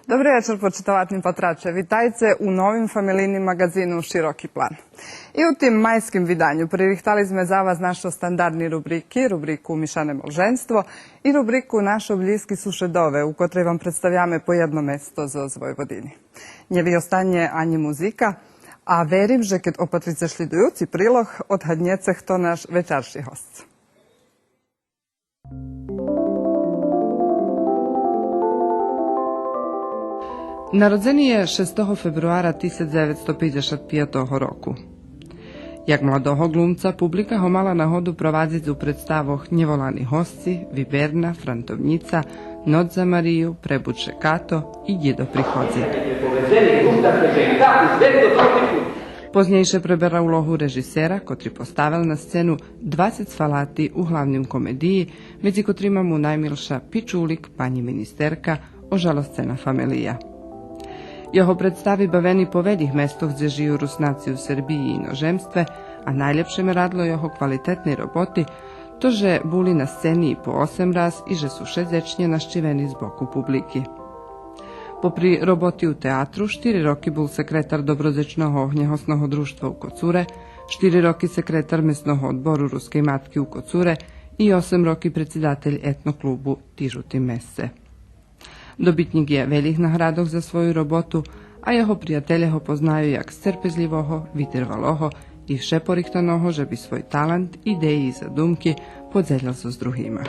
Dobry wieczór, poczytovatni patracze. Witajcie u novim familijnim magazinu Široki plan. I u tim majskim vidanju privihtali sme za vas našo standardni rubriki, rubriku Mišane molženstvo i rubriku Našo bliski sušedove, u kotrej vam predstavljame po jedno mesto za Vojvodini. Njevi ostanje ani muzika, a verim, že kad opatrice šlidujuci prilog, odhadnjeceh to naš večarši host. Narodzeni je 6. februara 1955 roku. Jak mladoho glumca, publika ho mala na hodu provadziť u predstavoh Njevolani hosci, Viberna, Frantovnica, Noc za Mariju, Prebuče Kato i Djedo prihodzi. Poznejše prebera ulohu režisera, kotri postavil na scenu 20 svalati u hlavnim komediji, među kotrima mu najmilša Pičulik, pani ministerka, ožaloscena familija. Jeho predstavi baveni po veljih mestoh gdje žiju Rusnaci u Srbiji i inožemstve, a najljepše me radilo jeho kvalitetni roboti, to že buli na sceni i po 8 raz i že su šezečnje naščiveni z boku publiki. Popri roboti u teatru, 4 roki bul sekretar Dobrozečnog ohnjehosnog društva u Kocure, 4 roki sekretar mesnog odboru Ruske matki u Kocure i 8 roki predsjedatelj etnoklubu Tižuti mese. Dobitnik je velikih nahradov za svoju robotu, a jeho prijatelje ho poznaju jak strpezljivoho, vytrvaloho i všeporihtanoho, že bi svoj talent, ideji i zadumki podzeljal so s druhima.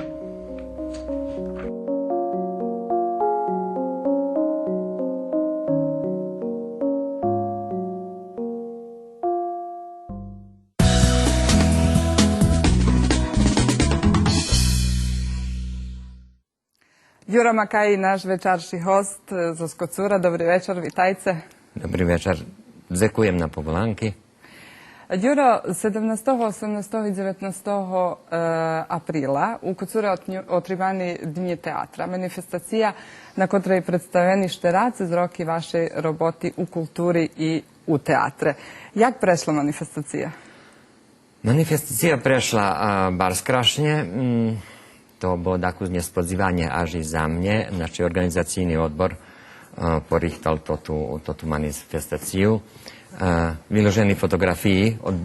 Đuro Makaj, naš večarši host z Kocura. Dobri večer, vitajte. Dobri večer, zekujem na povolanki. Đuro, 17., 18. i 19. aprila u Kocura otrivani Dnji teatra, manifestacija na kotrej predstaveni šteraci z roki vašej roboti u kulturi i u teatre. Jak prešla manifestacija? Manifestacija prešla bar skrašně. To bo dakle spodzivanje až i za mne, znači organizacijni odbor porihtal tu manifestaciju. Vyloženi fotografiji, od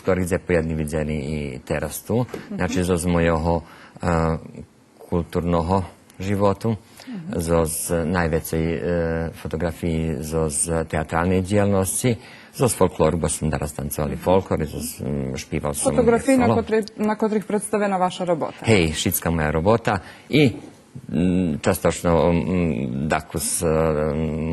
ktorých je pojedni vidzeni i teraz tu, znači z mojho kulturnoho životu, z najvecej fotografiji z teatralnej dijelnosti, z folkloru, bo sam danas tancovali folklor, špival sam fotografiji na kotrih predstavena vaša robota. Hej, šitska moja robota i častočno dakus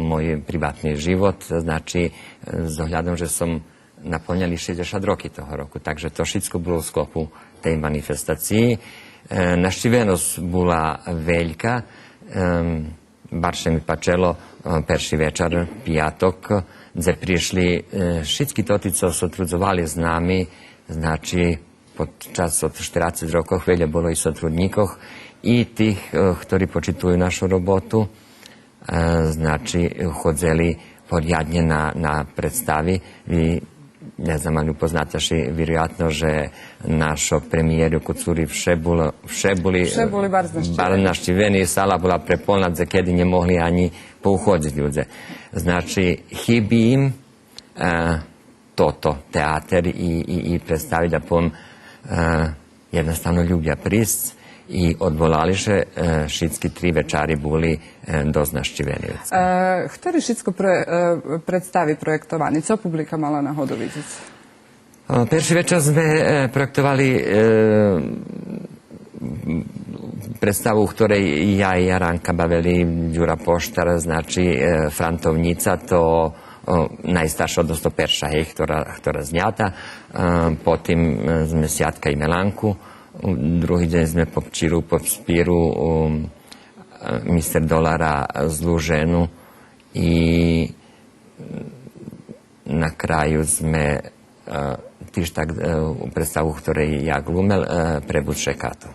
moj privatni život, znači zohľadom, že som naplňali 60 roky toho roku, takže to všetko bolo v sklopu tej manifestácii. Naštívenosť bola veľká, barše mi pačelo perši večer, pijatok, gdje prišli všetky toti, co su trudzovali s nami, znači podčas od 40 rokov veľa bolo i sotrudníkov i tých, ktorí počitujú našu robotu, znači chodzeli poriadne na predstavi. Vi, ne znam, ali upoznataši vjerojatno, že našo premijeru Kocuri vše boli bar naštiveni, sala bola prepolna, za kedy nemohli ani pouchodziť ľudze. Znači, chybí im toto, teater i predstaviť, da pom jednostavno ľubia prísť i odvolališe všetky 3 večari boli dosť naštiveni. Ktorý všetko predstavi projektovani? Co publika mala náhodu vidieť? Perši večer sme projektovali predstavu, u ktorej ja i Jaranka bavili, Đura Poštar, znači Frantovnica, to najstarša, odnosno perša, ktorá znjata. Potim sme Sjatka i Melanku. Druhý deň sme po Pčiru, po Spiru, Mr. Dolara, zlú ženu i na kraju sme tiež tak predstavu, u ktorej ja glumel, Prebuče Kato.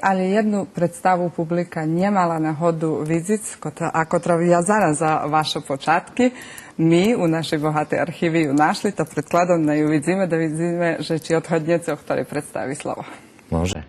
Ali jednu predstavu publika nemala náhodu vidieť, a ktorú ja zaraz za vaše počátky, my u našej bohatej archívi ju našli, to predkladom na ju vidíme, da vidíme, že či odhodnete, o ktorej predstaví slovo. Može.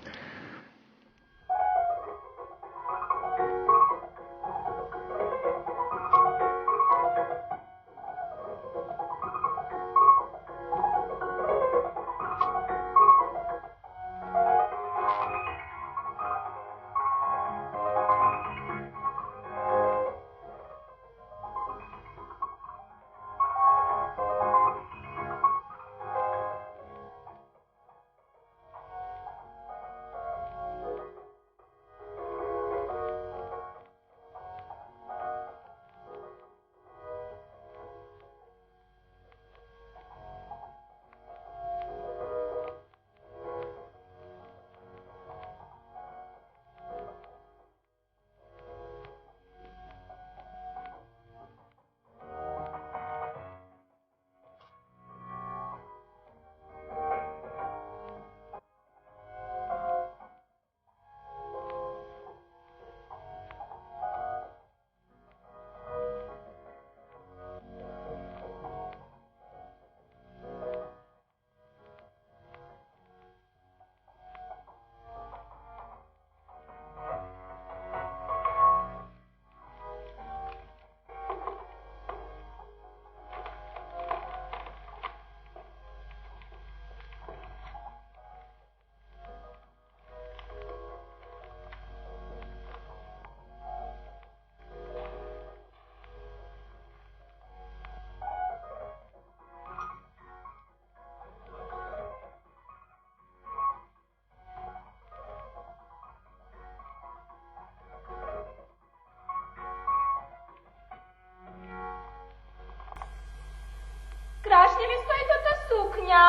će mi stoji to ta suknja?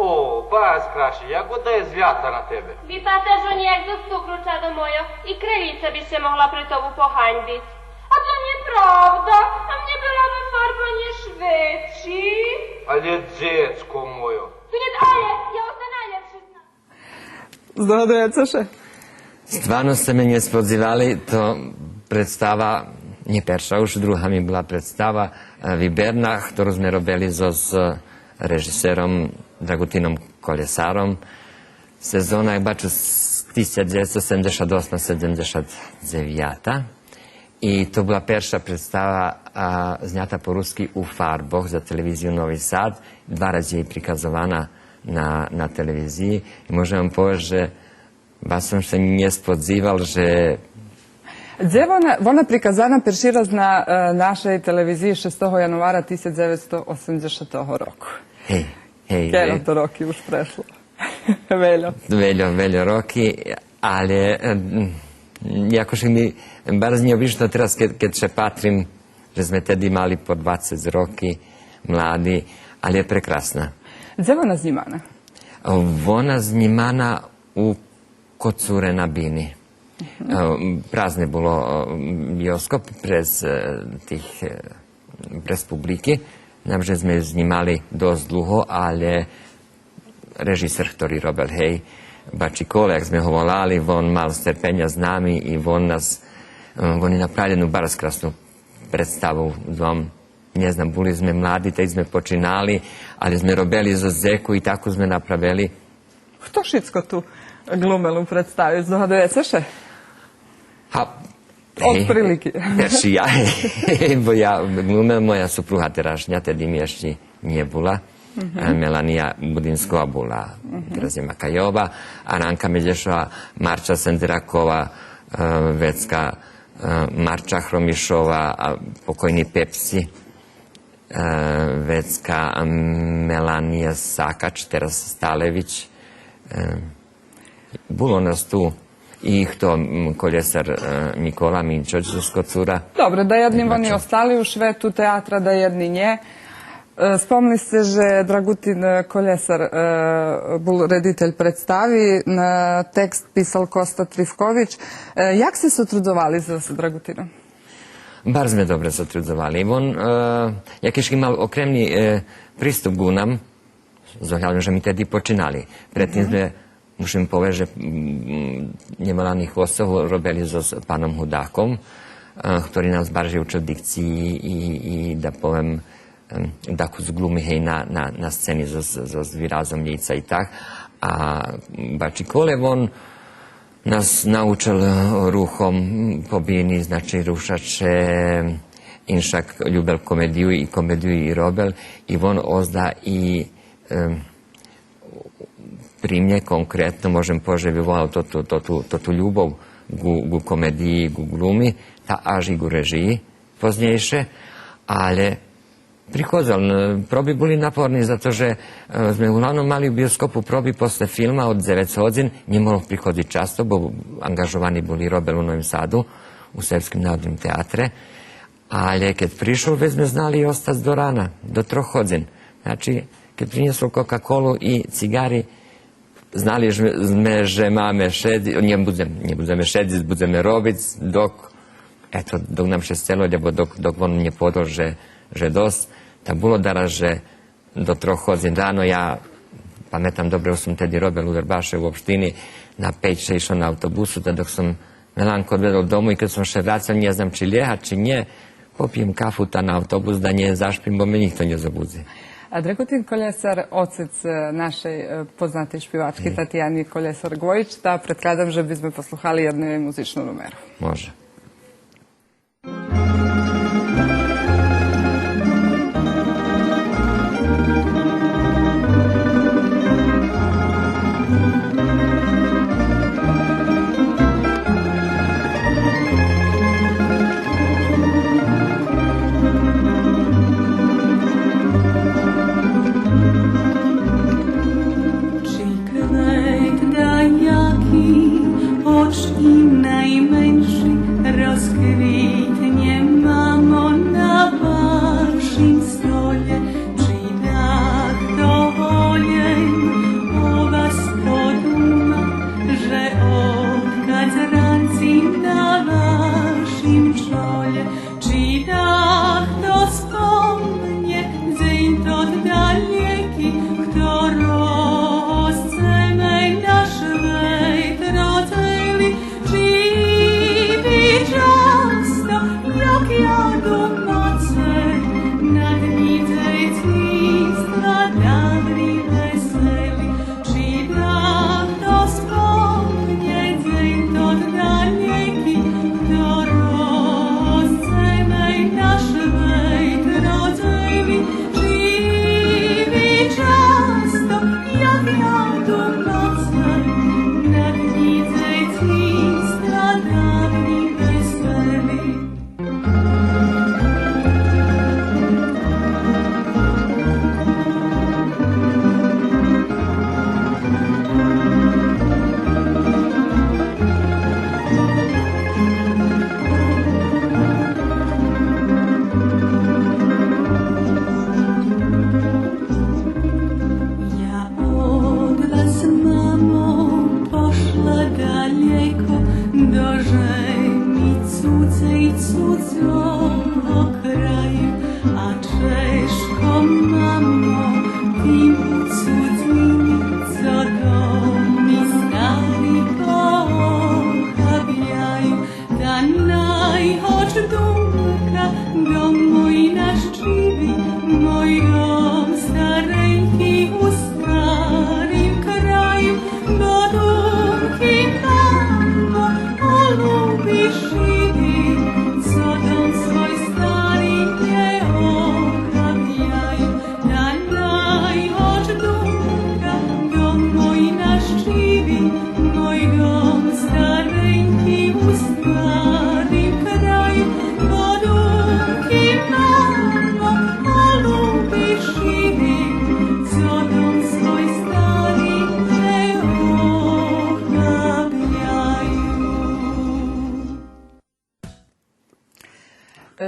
O, baš kraši, jako da je zvjata na tebe. Bi pa težo njeg za cukru, čado mojo, i kraljica bi se mogla pred tobu pohanjbit. A to nije pravda, a mnie bila by farbanje šveći. Ali je djecko mojo. Tu nie dalje, ja osta najljepši znam. Zdravdujete. Stvarno ste mnie spodzivali, to predstava nie pierwsza, już druga mi była predstava Viberna, którą sme robili s režisérom Dragutinom Koljesarom. Sezona je baš 1978-79. I to byla pierwsza predstava znjata po ruski u farboh za televiziju Novi Sad. 2 razy je prikazovana na televiziji. I možem vam povedať, že baš som se nie spodzival, že Gdje vona prikazana перший раз на нашій телевізії 6 январа 1980 roku. Kjelo to roki už prešlo. Veljo roki, ali jakože mi bar z njo višno teraz, keď se patrim, že sme tedy mali po 20 roki, mladi, ali je prekrasna. Gdje vona znimana? Vona znimana u Kocure na Bini. Prazne bilo bioskop prez publiky. Namže sme znimali dosť dlho, ale režisér, ktorý robil, hej, Bačikole, jak sme ho volali, on mal strpenja s nami i on je napravil jednu baš krasnu predstavu. Ne znam, boli sme mladi, teď sme počinali, ali sme robili za zeku i tako sme napravili. Хто šitsko tu glumelu predstavio? Zdogадujete še? Od prilike. Bo ja glumel, moja supruha terašnja, tedy mi ešte nie bola. Melania Budinskova bola, teraz je Makajova, Aranka Medješova, Marča Senderakova, Vecka Marča Hromišova, pokojni Pepsi, Vecka Melania Sakač, teraz Stalević. Bilo nas tu i hto Koljesar Nikola Minčoć z Kocura. Dobro, da jedni oni ostali u švetu teatra, da jedni nje. Spomni se, že Dragutin Koljesar bol reditelj predstavi, tekst pisal Kosta Trifković. Jak ste se trudovali za Dragutinom? Bar sme dobre se trudovali. On, jakiž imal okremni pristup ku nam, zohľadom, že mi tedy počinali. Predtým sme, musím povedať, že nemalaných osov robili so s pánom Hudákom, ktorý nás barže učil dikcii i da povem, takú zglumy, hej, na scéni so výrazom Njejca i tak. A Bačikole, on nas naučil ruhom po bini, znači rušače, inšak ljubel komediju i robel, i on ozda i pri mne konkretno, možem pože, vyvolal tu ljubov gu komediji, gu glumi, ta až i gu režiji poznejše, ale prichodzal. Probi boli naporni, zato že sme uglavnom mali u bioskopu probi posle filma od 9 hodin, nije moglo prichodziť často, bo angažovani boli robel u Novim Sadu, u Srpskim narodnim teatre, ali keď prišol, već sme znali ostať do rana, do 3 hodin. Znači, keď priniesol Coca-Colu i cigari, znali sme, že máme šediť, nebudeme šediť, budeme robiť, dok nam še stelo, lebo dok on nije podol, že dosť. Ta bilo dara, že do 3 hodin ráno, ja pamätám dobre, som tedy robil u Verbaše u opštini, na 5-6 išao na autobusu, da dok som Melanko odvedol domu i kad som še vracal, ne znam či lijeha, či nje, popijem kafu ta na autobus, da nje zašpim, bo me nikto ne zabudzi. A Dragutin Koljesar, ocec našej poznatej špivački Tatjani Koljesar-Gojić, da predkladam, že bismo posluhali jednu muzičnu numeru. Može. Jaki, choć i najmniejszy całego kraju, a Czeszko mamo, tym cudzmi, co domy stali pochabiają, ta najchocz dumka, dom mój nasz czywi, mój dom stareńki u starym kraju, bo dumki mamo, o lubisz żywi, co dom swój stary nie ochabiają, ta najchocz dumka, dom mój nasz czywi, mój dom stareńki u starym kraju, bo dumki mamo, o lubisz żywi, co dom swój stary nie ochabiają.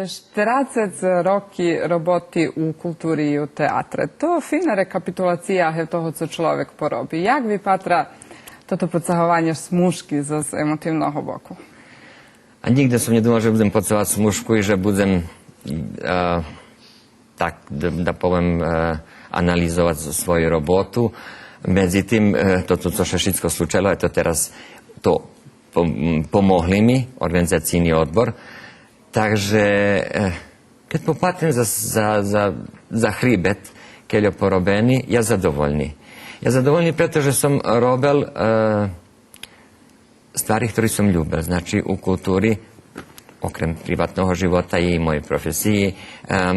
40 roki роботи у культурі і у театрі. То фіна рекапітуляція того, що чоловік поробить. Як ви, Патра, toto pocahovanie smušky z emotívneho boku? A nigde som nedumal, že budem pocovať smušku i že budem tak, da poviem, analyzovať svoju robotu. Medzi tým, toto, co sa všetko slučilo, je to teraz, to pomohli mi, organizacijný odbor. Takže, keď popatrím za hríbet, keď je porobený, ja zadovoljný. Ja zadovoljný, pretože som robil stvari, ktoré som ľúbil. Znači, u kultúri, okrem privatného života i mojej profesiji,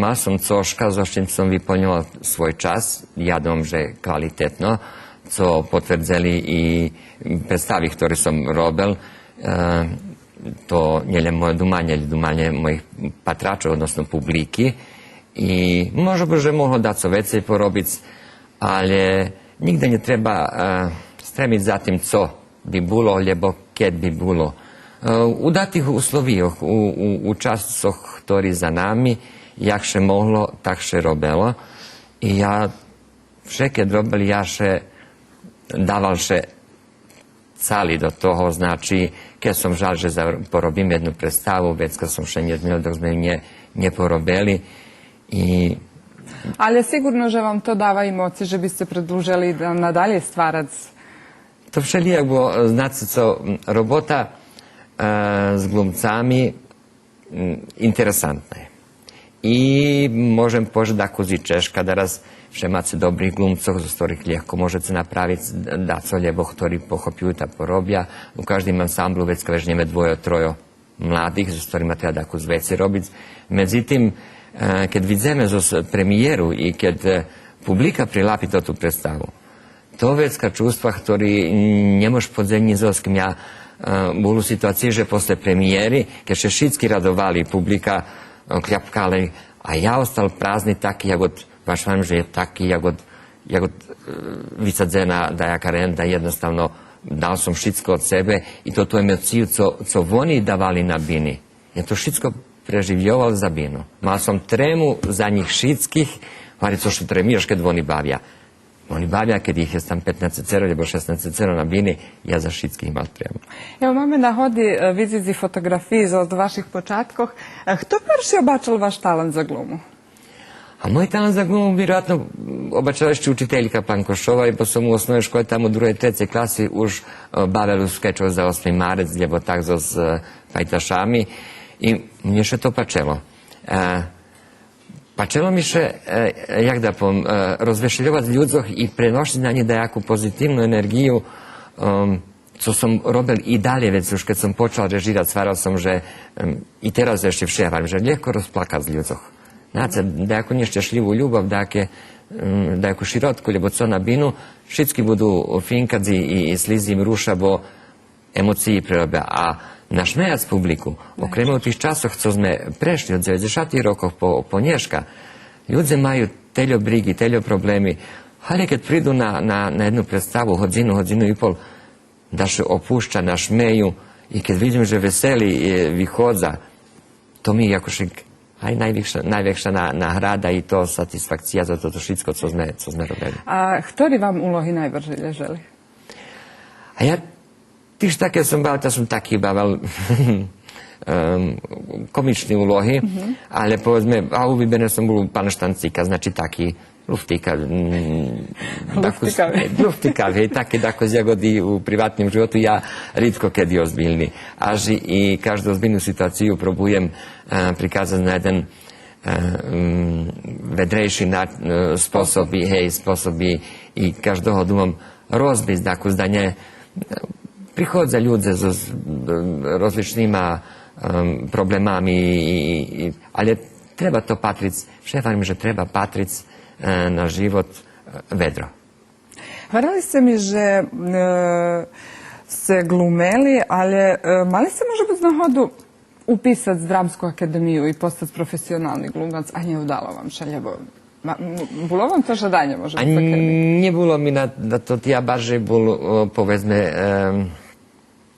mal som coška, za čím som vyplňoval svoj čas. Ja dom, že kvalitetno, co potvrdzeli i predstavi, ktoré som robil. To nie len moje dumanie, ale dumanie mojich patračov, odnosno publiky. I možno by, že mohlo dať co vecej porobiť, ale nigde ne treba stremiť za tým, co bi bilo, lebo keď bi bilo. U datih uslovijoh, u časoch, ktorý za nami, jakše mohlo, takše robilo. I ja vše, keď robil, jaše davalše cali do toho, znači, keď som žal, že porobím jednu predstavu, već kad som še nezmil, dok sme ju neporobili. Ali sigurno, že vam to dava emocije, že biste predlužili da nadalje stvarac. To všelijak bo, znate co, robota s glumcami interesantna je. I môžem povedať, ako z Češka, teraz že máte dobrých glumcov, z ktorých ľahko môžete napraviť daco, lebo ktorí pochopujú a porobia. U každým ansamblu vecka vežneme dvojo, trojo mladých, z ktorými treba takú veci robiť. Medzi tým, keď vidíme zo premiéru i keď publika prilapi tú predstavu, to vecka čústva, ktorý nemôž podzemní zoskim. Ja bol u situácii, že posle premiéry, keď še všetci radovali, publika kľapkali, a ja ostal prázdny taký, jak od vašam, že je taký, jak od vysadzena dajaka renda, jednostavno dal som všetko od sebe i to tú emociju, co oni davali na bini. Ja to všetko preživljoval za binu. Mal som tremu za njih všetkých, hovorí, co što tremiraš, keď oni bavia. Oni bavia, keď ih je tam 15 alebo 16 na bini, ja za všetkých mal tremu. Evo, máme na hodi vizizi fotografiji od vaših počatkoh. Kto prvi obačal vaš talent za glumu? A moj talent za glumu vjerojatno obačala ešte učiteljka Pankošova, bo som u osnovnoj školi tamo u 2. 3. klasi už bavil skečov za 8. marec, lebo tak s fajtašami. I mne še to pačelo. Pačelo mi še, jak da povem, rozvešljivati ljudzoh i prenošiti na njih dajaku pozitivnu energiju, co som robil i dalje, već už kad sam počela režirati, stvarao sam, že i teraz ešte vševarim, že ljehko rozplakati z ljudzoh. Znate, dajaku nešťašljivu ljubav, dajaku širotku, lebo co na binu, všetky budú finkadzi i slizi im ruša, bo emociji prerobia. A našmejac publiku, okrem u tih časoch, co sme prešli od 90. rokov po nješka, ljudze maju teljo brigi, teljo problemi, ali kad pridu na jednu predstavu, hodinu i pol, da se opušća, našmeju i kad vidim, že veseli vyhodza, to mi jakošik aj najväčšia nahrada i to satisfakcia za toto všetko, co sme robili. A ktorý vám úlohy najbrže leželi? A ja tiež také som bavil, som taký bavil komičné úlohy, ale povedzme, a vyberal som bol pán Štancíka, znači taký luftikavý, také ako zjagody u privatnom životu, ja ritko kedy ozbiljni. Až i každú ozbiljnú situáciu probujem prikázať na jeden vedrejší spôsoby i každého dumom rozbiť, tako zdanie prichodza ľudze s rozličnýma problémami, ale treba to patriť, šefarim, že treba patriť na život vedro. Hvarali ste mi, že ste glumeli, ale mali ste možda bez náhodu upisať Dramskú akademiju i postať profesionálny glumac, a neudalo vám še, lebo bolo vám to žadanje možda? Nie bolo mi na to, ja barže bol, povedzme,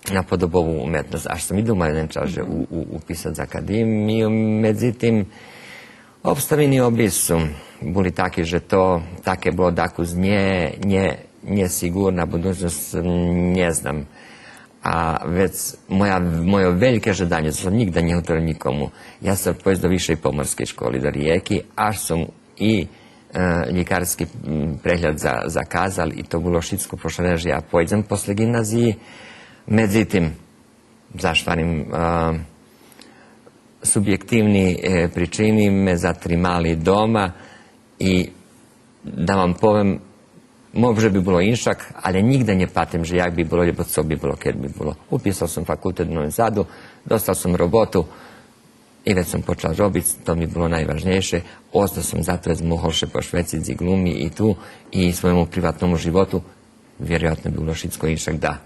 na podobovú umetnosť. Až som i думал jeden čas, že upisať z akademiju, medzi tým obstavení obi su boli takí, že to také bolo dakus nesigurna budućnost, ne znam. A već moje velike žadanje, to sam nigda nije utvoril nikomu. Ja sam pojezd do višej pomorske školi do Rijeki, až som i ljekarski pregled zakazal i to bilo šitsko prošle, že ja pojdem posle gimnaziji. Međutim, zaštvarim subjektivni pričini me zatrimali doma i da vam povem, možda bi bilo inšak, ali nigda ne patim, že jak bi bilo, ljubo co bi bilo, kad bi bilo. Upisao sam fakultet u Novom Sadu, dostal sam robotu i već sam počela robiti, to mi bilo najvažnejše. Ostao sam zato jer mohol še po Švecici glumi i tu i svojemu privatnom životu, vjerojatno bi bilo šitsko inšak da.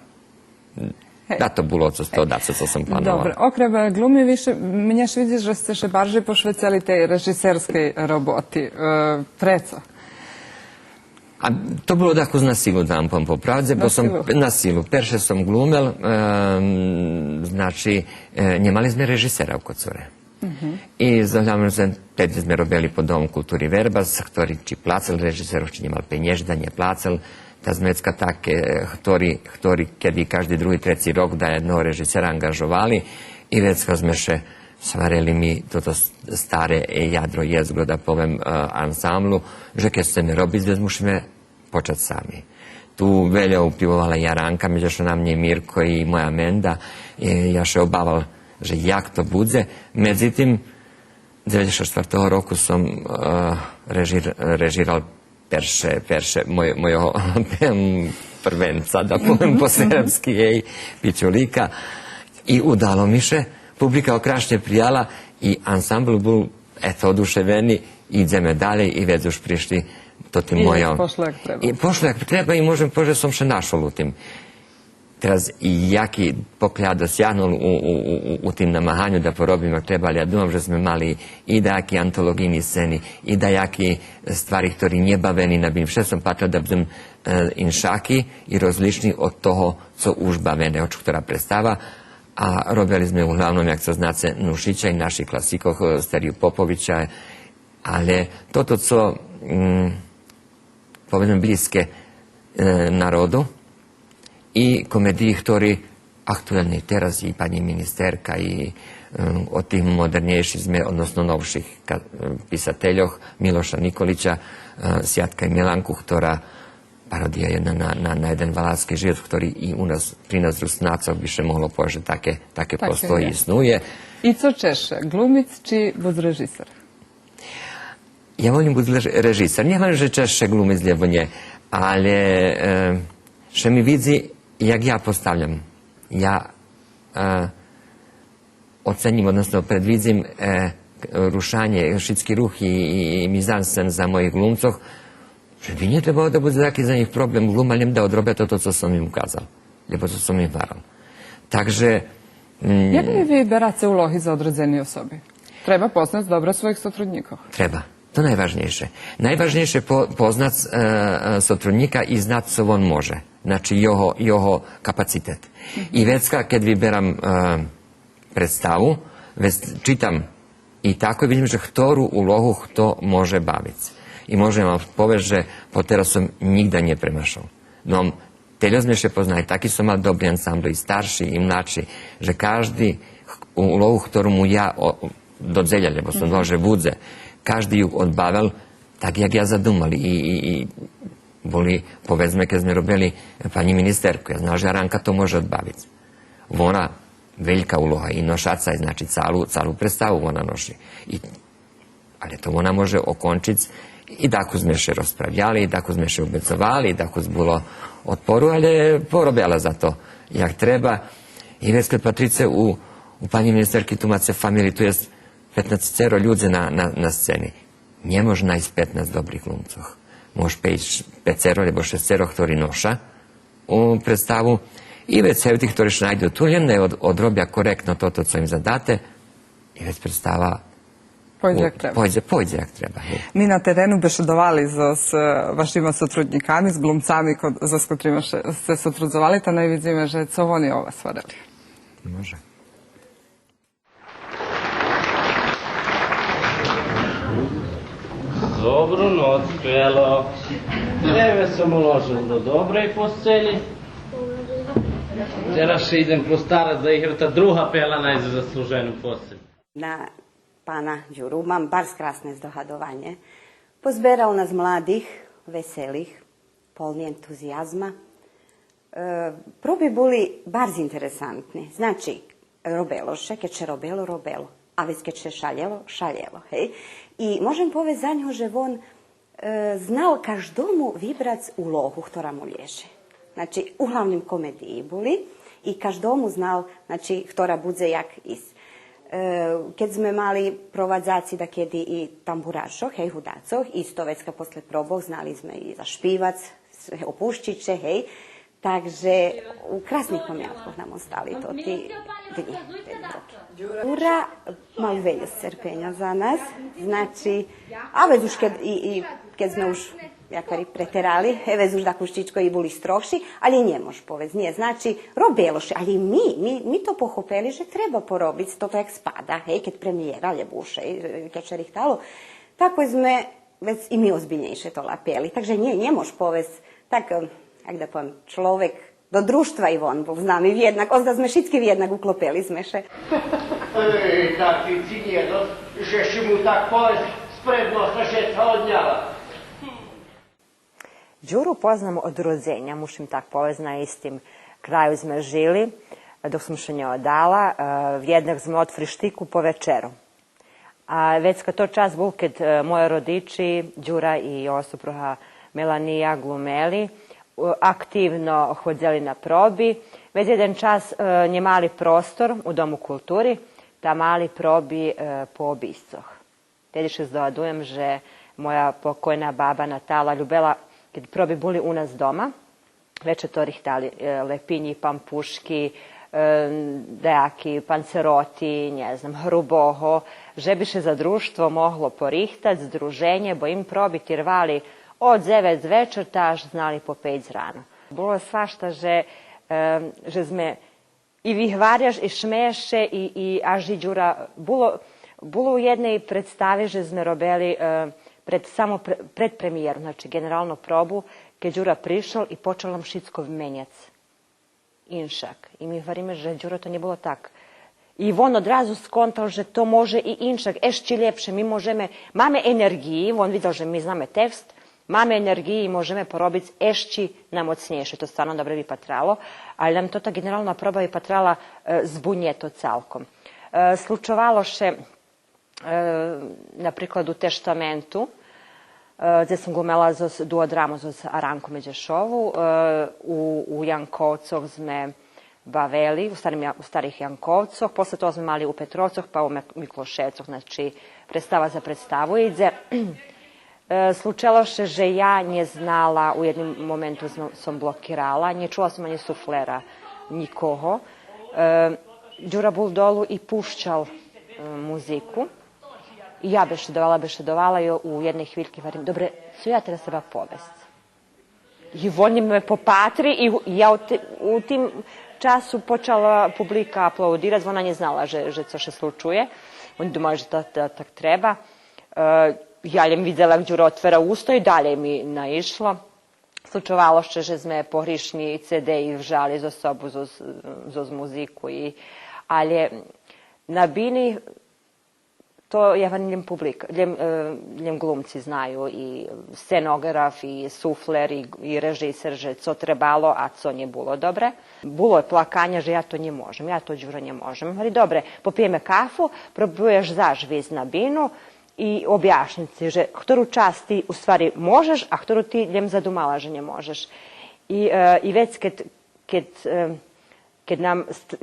Da to bilo to, da co sam planoval. Dobre, okrem glumi više, mnje še vidiš, že ste še barže pošvecali tej režiserskej roboti. Preco? A to bilo tako na silu, da vam pom popravdze, bo sam na silu. Perše sam glumel, znači, nemali sme režisera oko cure. I zahľadom, že tedy sme robili po Domu kultúry Verbas, ktorý či plácal režiserov, či nemal peniež, da nie plácal. Ta zmecka také, ktorí kedy každý druhý, trecí rok da jednoho režisera angažovali i vecka sme še svarili mi toto stare jadro jezgro, da povem, ansamblu, že keď chceme robiť, musíme počať sami. Tu veľa upivovala Jaranka, međutim na mne Mirko i moja Menda, ja še obaval, že jak to bude. Međutim, 1994. roku som režiral perše mojho prvenca, da povem po srpski, Pičulika, i udalo mi še. Publika okrašnje prijala i ansambl bol oduševeni, ideme dalje i već už prišli to tim mojom. I pošlo jak treba i možem pože som še našol u tim. Teraz i jaki poklad dosjahnul u tim namahanju da porobimo trebali. Ja dumam, že sme mali i dajaki antologijni sceni, i dajaki stvari, ktorí nebaveni na bim. Vše som patril da budem inšaki i rozlični od toho, co už bavene, od ktorá predstava. A robili sme uglavnom, jak sa znáce, Nušića i naših klasikoh, Stariju Popovića, ale toto, co povedem bliske narodu i komediji, ktorí aktuálne teraz i pani ministerka i od tých modernejších sme, odnosno novších pisateljoh, Miloša Nikolića, Sjatka i Milanku, ktorá parodija jedna na jeden valadski život, ktorý i u nas, pri nas Rusnacov više moglo pože take postoji i snuje. I co češe, glumic či bud režiser? Ja volim bud režiser. Nie hovorim, že češe glumic, lebo nie, ale še mi vidzi, jak ja postavljam. Ja ocenim, odnosno predvidzim rušanje, šitski ruh i mizansen za mojih glumcoh, že by netrebalo da bude taký za nich problém glumaljem da odrobia toto, co som im ukázal. Lebo to som im varal. Takže... Jak li vi berate ulohi za odredzeni osobi? Treba poznat dobro svojih sotrudnikov. Treba. To najvažnejše. Najvažnejše poznat sotrudnika i znat co on može. Znači, jeho kapacitet. I vecka, kad vyberam predstavu, već čitam i tako vidim, že ktoru ulohu kto može baviti. I môžem vám povedať, že poteraz som nikda nepremašal. No, teraz sme še poznali, taký som mal dobrý ansambl, i starší, i mladší, že každý úlohu, ktorú mu ja dodzeľa, lebo som dal, že budze. Každý ju odbavil tak, jak ja zadumali. I boli, povedzme, keď sme robili pani ministerku, ja znal, že Aranka to može odbaviť. Ona, veľká úloha, i nošaca, znači celú predstavu ona noši. Ale to ona može okončiť i tako sme še rozpravljali, i tako sme še obecovali, i tako bilo odporu, ali porobjala za to jak treba. I već kad Patrice u pani ministerki tumace familiji, tu je 15 ľudí na scéni. Nemôže nájsť 15 dobrých glumcov. Môže 5 alebo 6, ktorí noša u predstavu. I već sve tých, ktorí še najdu tu, len odrobia korektno toto, co im zadate, i već predstava pojde jak treba. Mi na terenu bešedovali s vašimi sotrudnikami, s glumcami, s katerimi ste sotrudzovali, ta naj vidíme, že co oni o vas svarili. Može. Добру ноć, Pelo. Evo sam uložil do dobrej postelji. Teraz še idem postarat da ih ta druga Pela najde zasluženu postelj. Na pana Đuru mam bardzo krasne zdohadowanie. Pozbierał nas mladih, veselih, polni entuzijazma. Probi boli bardzo interesantni. Znači, robeloše, keď će robelo, a već keď će šaljelo, hej. I možem povedať za ňo, že on znal každomu vybrať úlohu, ktorá mu lieže. Znači, u hlavnim komediji boli i každomu znal, znači, ktorá bude jak ísť. Keď sme mali provadzaci da kedy i tamburašo, hej, hudacoh, isto već kad posle probov znali sme i zašpivac, opuščiće, hej. Takže u krasnih pamiatkoh nam ostali to ti dni. Đura mal veľa strpenja za nas, znači, a već už keď sme už jakari preterali, već už da kuštičko i boli strohši, ali nie mož povez, nije, znači, robeloše, ali mi to pohopeli, že treba porobiť, toto jak spada, hej, keď premijera ljebuše, keď će rihtalo, tako sme već i mi ozbiljnejše to lapeli, takže nie mož povez, tak, jak da povem, človek do društva i von bol s nami vjednak, onda sme všetky vjednak uklopeli sme še. Tak ti cijedo, že si mu tak povez sprednosno šeca odnjala. Đuru poznamo od rođenja, mušim tak povez, na istim kraju sme žili, dok smo še nje odala, vjednak sme otfri štiku po večeru. A već kad to čas bol, kad moje rodiči, Đura i osupruha Melanija glumeli, aktivno hodzeli na probi. Već jedan čas nje mali prostor u Domu kulturi, ta mali probi po obiscoh. Tediše zdovadujem, že moja pokojna baba Natala ljubela, kad probi boli u nas doma, već je to rihtali lepinji, pampuški, dejaki, panceroti, ne znam, hruboho, že biše za društvo moglo porihtat, združenje, bo im probiti rvali od 9 večer, taž znali po 5 rano. Bilo je svašta, že sme i vihvarjaš, i šmeše, i aži Đura. Bilo u jednej predstavi, že sme robili samo pred premijeru, znači generalnu probu, keď Đura prišel i počel nam šitskov menjac. Inšak. I mi varime, že Đura to nije bilo tak. I on odrazu skontal, že to može i inšak, ešći ljepše, mi možeme, máme energiji, on videl, že mi zname tekst, máme energiji i možeme porobiti ešći namocnejše, to stvarno dobro bi patralo, ali nam to ta generalna proba bi patrala zbunje to celkom. Slučovalo še, na prikladu Teštamentu, gdje sam glumela duodramu z Aranku Međešovu, u Jankovcoh sme baveli, u starih Jankovcoh, posle toga sme mali u Petrovcoh, pa u Mikloševcoh, znači predstava za predstavu ide. Slučalo še, že ja nje znala, u jednom momentu sam blokirala, nje čula sam ani suflera nikoho. Đura bol dolu i pušćal muziku. I ja bešedovala i u jednoj hviljki varim, dobre, su ja teraz treba povest. I on me popatri i ja u tim času počala publika aplaudirati, ona nje znala, že co še slučuje. Oni domali, že to tak treba. Ja ljem videla gdje Đura otvera usto i dalje mi naišlo. Slučovalo še, že sme pohrišni CD i vžali za sobu, za muziku. Ali Na bini to njem publika, njem glumci znaju, i scenograf, i sufler, i režiser, že co trebalo, a co nje bilo dobre. Bilo je plakanja, že ja to nje možem, ja to Đuro nje možem. Ali dobre, popijeme kafu, probuješ zažviz na binu i objasnici, že ktoru čast ti u stvari možeš, a ktoru ti njem zadumala, že nje možeš. I već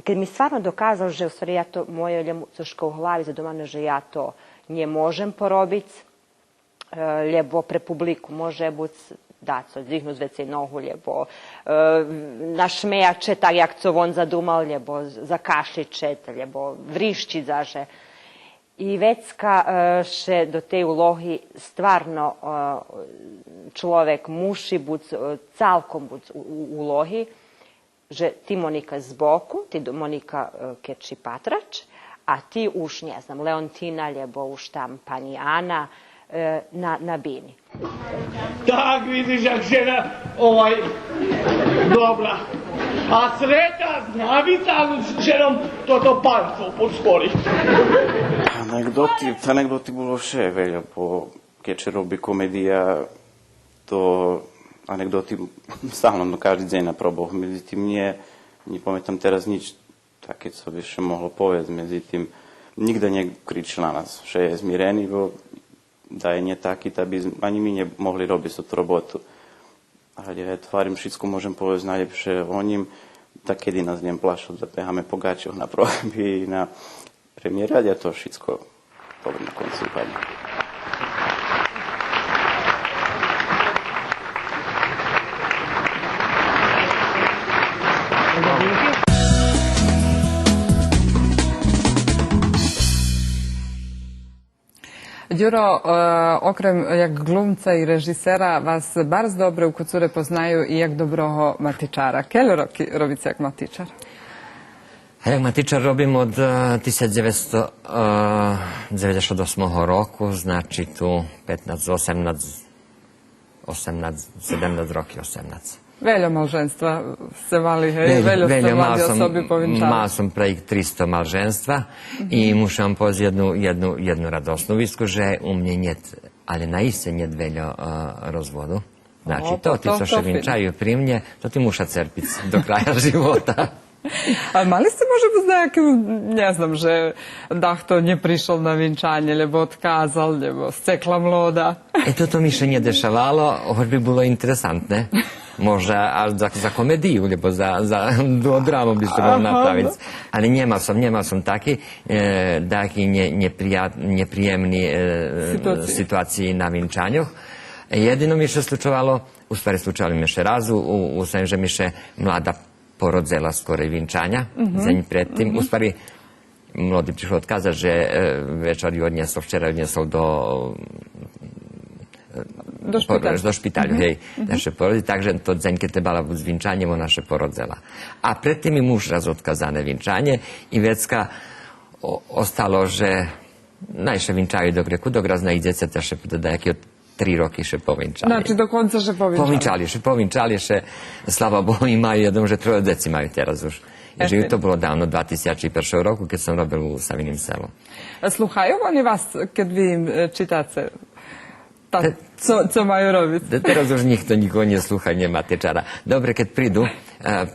kad mi stvarno dokazal, že u stvari ja to moje ljemucoško u glavi zadumane, že ja to nje možem porobic, ljebo pre publiku može buc daco, zihnu zvece nohu, ljebo našmejače, tak jak co on zadumal, ljebo zakašliče, ljebo vrišči zaže. I vecka še do te ulohi stvarno človek muši buc calkom buc u ulohi, že ti Monika zboku, ti Monika keči patrač, a ti už, ne znam, Leontina, ljebo už tam pani Ana na bini. Tak vidiš, jak žena dobra. A sreta znavica s ženom toto panco podspori. Anegdoti bilo vše, velja, keď robí komedija, to anegdoti stalno každý deň na proboch. Međutim, nie pamätám teraz nič také, co by še mohlo povedať. Međutim, nikde nekričil na nás. Vše je zmirený, da je nie taký, da by ani my nemohli robiť tú robotu. Ale ja tvarím všetko, môžem povedať najlepšie o ním, tak kedy nás njem plašo, da peháme po gačoch na probi i na premiéru, ja to všetko poviem na konci upadne. Đuro, okrem jak glumca i režisera, vas bardzo dobre u Kocure poznaju i jak dobroho matičara. Kele robice jak matičar? Jak matičar robim od 1998 roku, znači tu 15, 17 roki, 18. Veljo malženstva se mali, veljo ste mladi osobi povinčali. Mal sam prejik 300 malženstva i mušam poz jednu radosnu visku, že u mnje njet, ali na iste njet veljo rozvodu. Znači, to ti co še vinčaju pri mnje, to ti muša cerpic do kraja života. A mali ste može bez nejakým, ne znam, že dahto nje prišel na vinčanje, lebo odkazal, lebo stekla mloda. To mi še nije dešavalo, hoć bi bilo interesantne. Možda za komediju, lebo za dramu bi se bilo napraviti. Ali njemal sam taki neprijemni situaciji na vinčanju. Jedino mi še slučavalo, u stvari slučavalo mi še razu, u svem, že mi še mlada porodzela skoro i vinčanja, za njim predtim. U stvari, mlodi prišlo odkazati, že večer ju odniesol, včera ju odniesol do špitalju, hej, naše porodzi, takže to dzeň, keď trebala buď s vinčanjem, ona še porodzela. A predtým mi muž raz odkazané vinčanje i vecka ostalo, že najše vinčaju dok reku, dok raz na i djeceta še da jaký od 3 roky še povinčali. Znači do konca še povinčali? Povinčali še, slava Bohu, imaju jednom, že 3 deci imaju teraz už. Ježi to bilo davno, 2001 roku, keď sam robil u Savinim selom. Sluhaju oni vas, kad vi im čitate? Co majú robiť? Teraz už nikoho nie slucha, nemá tečara. Dobre, keď prídu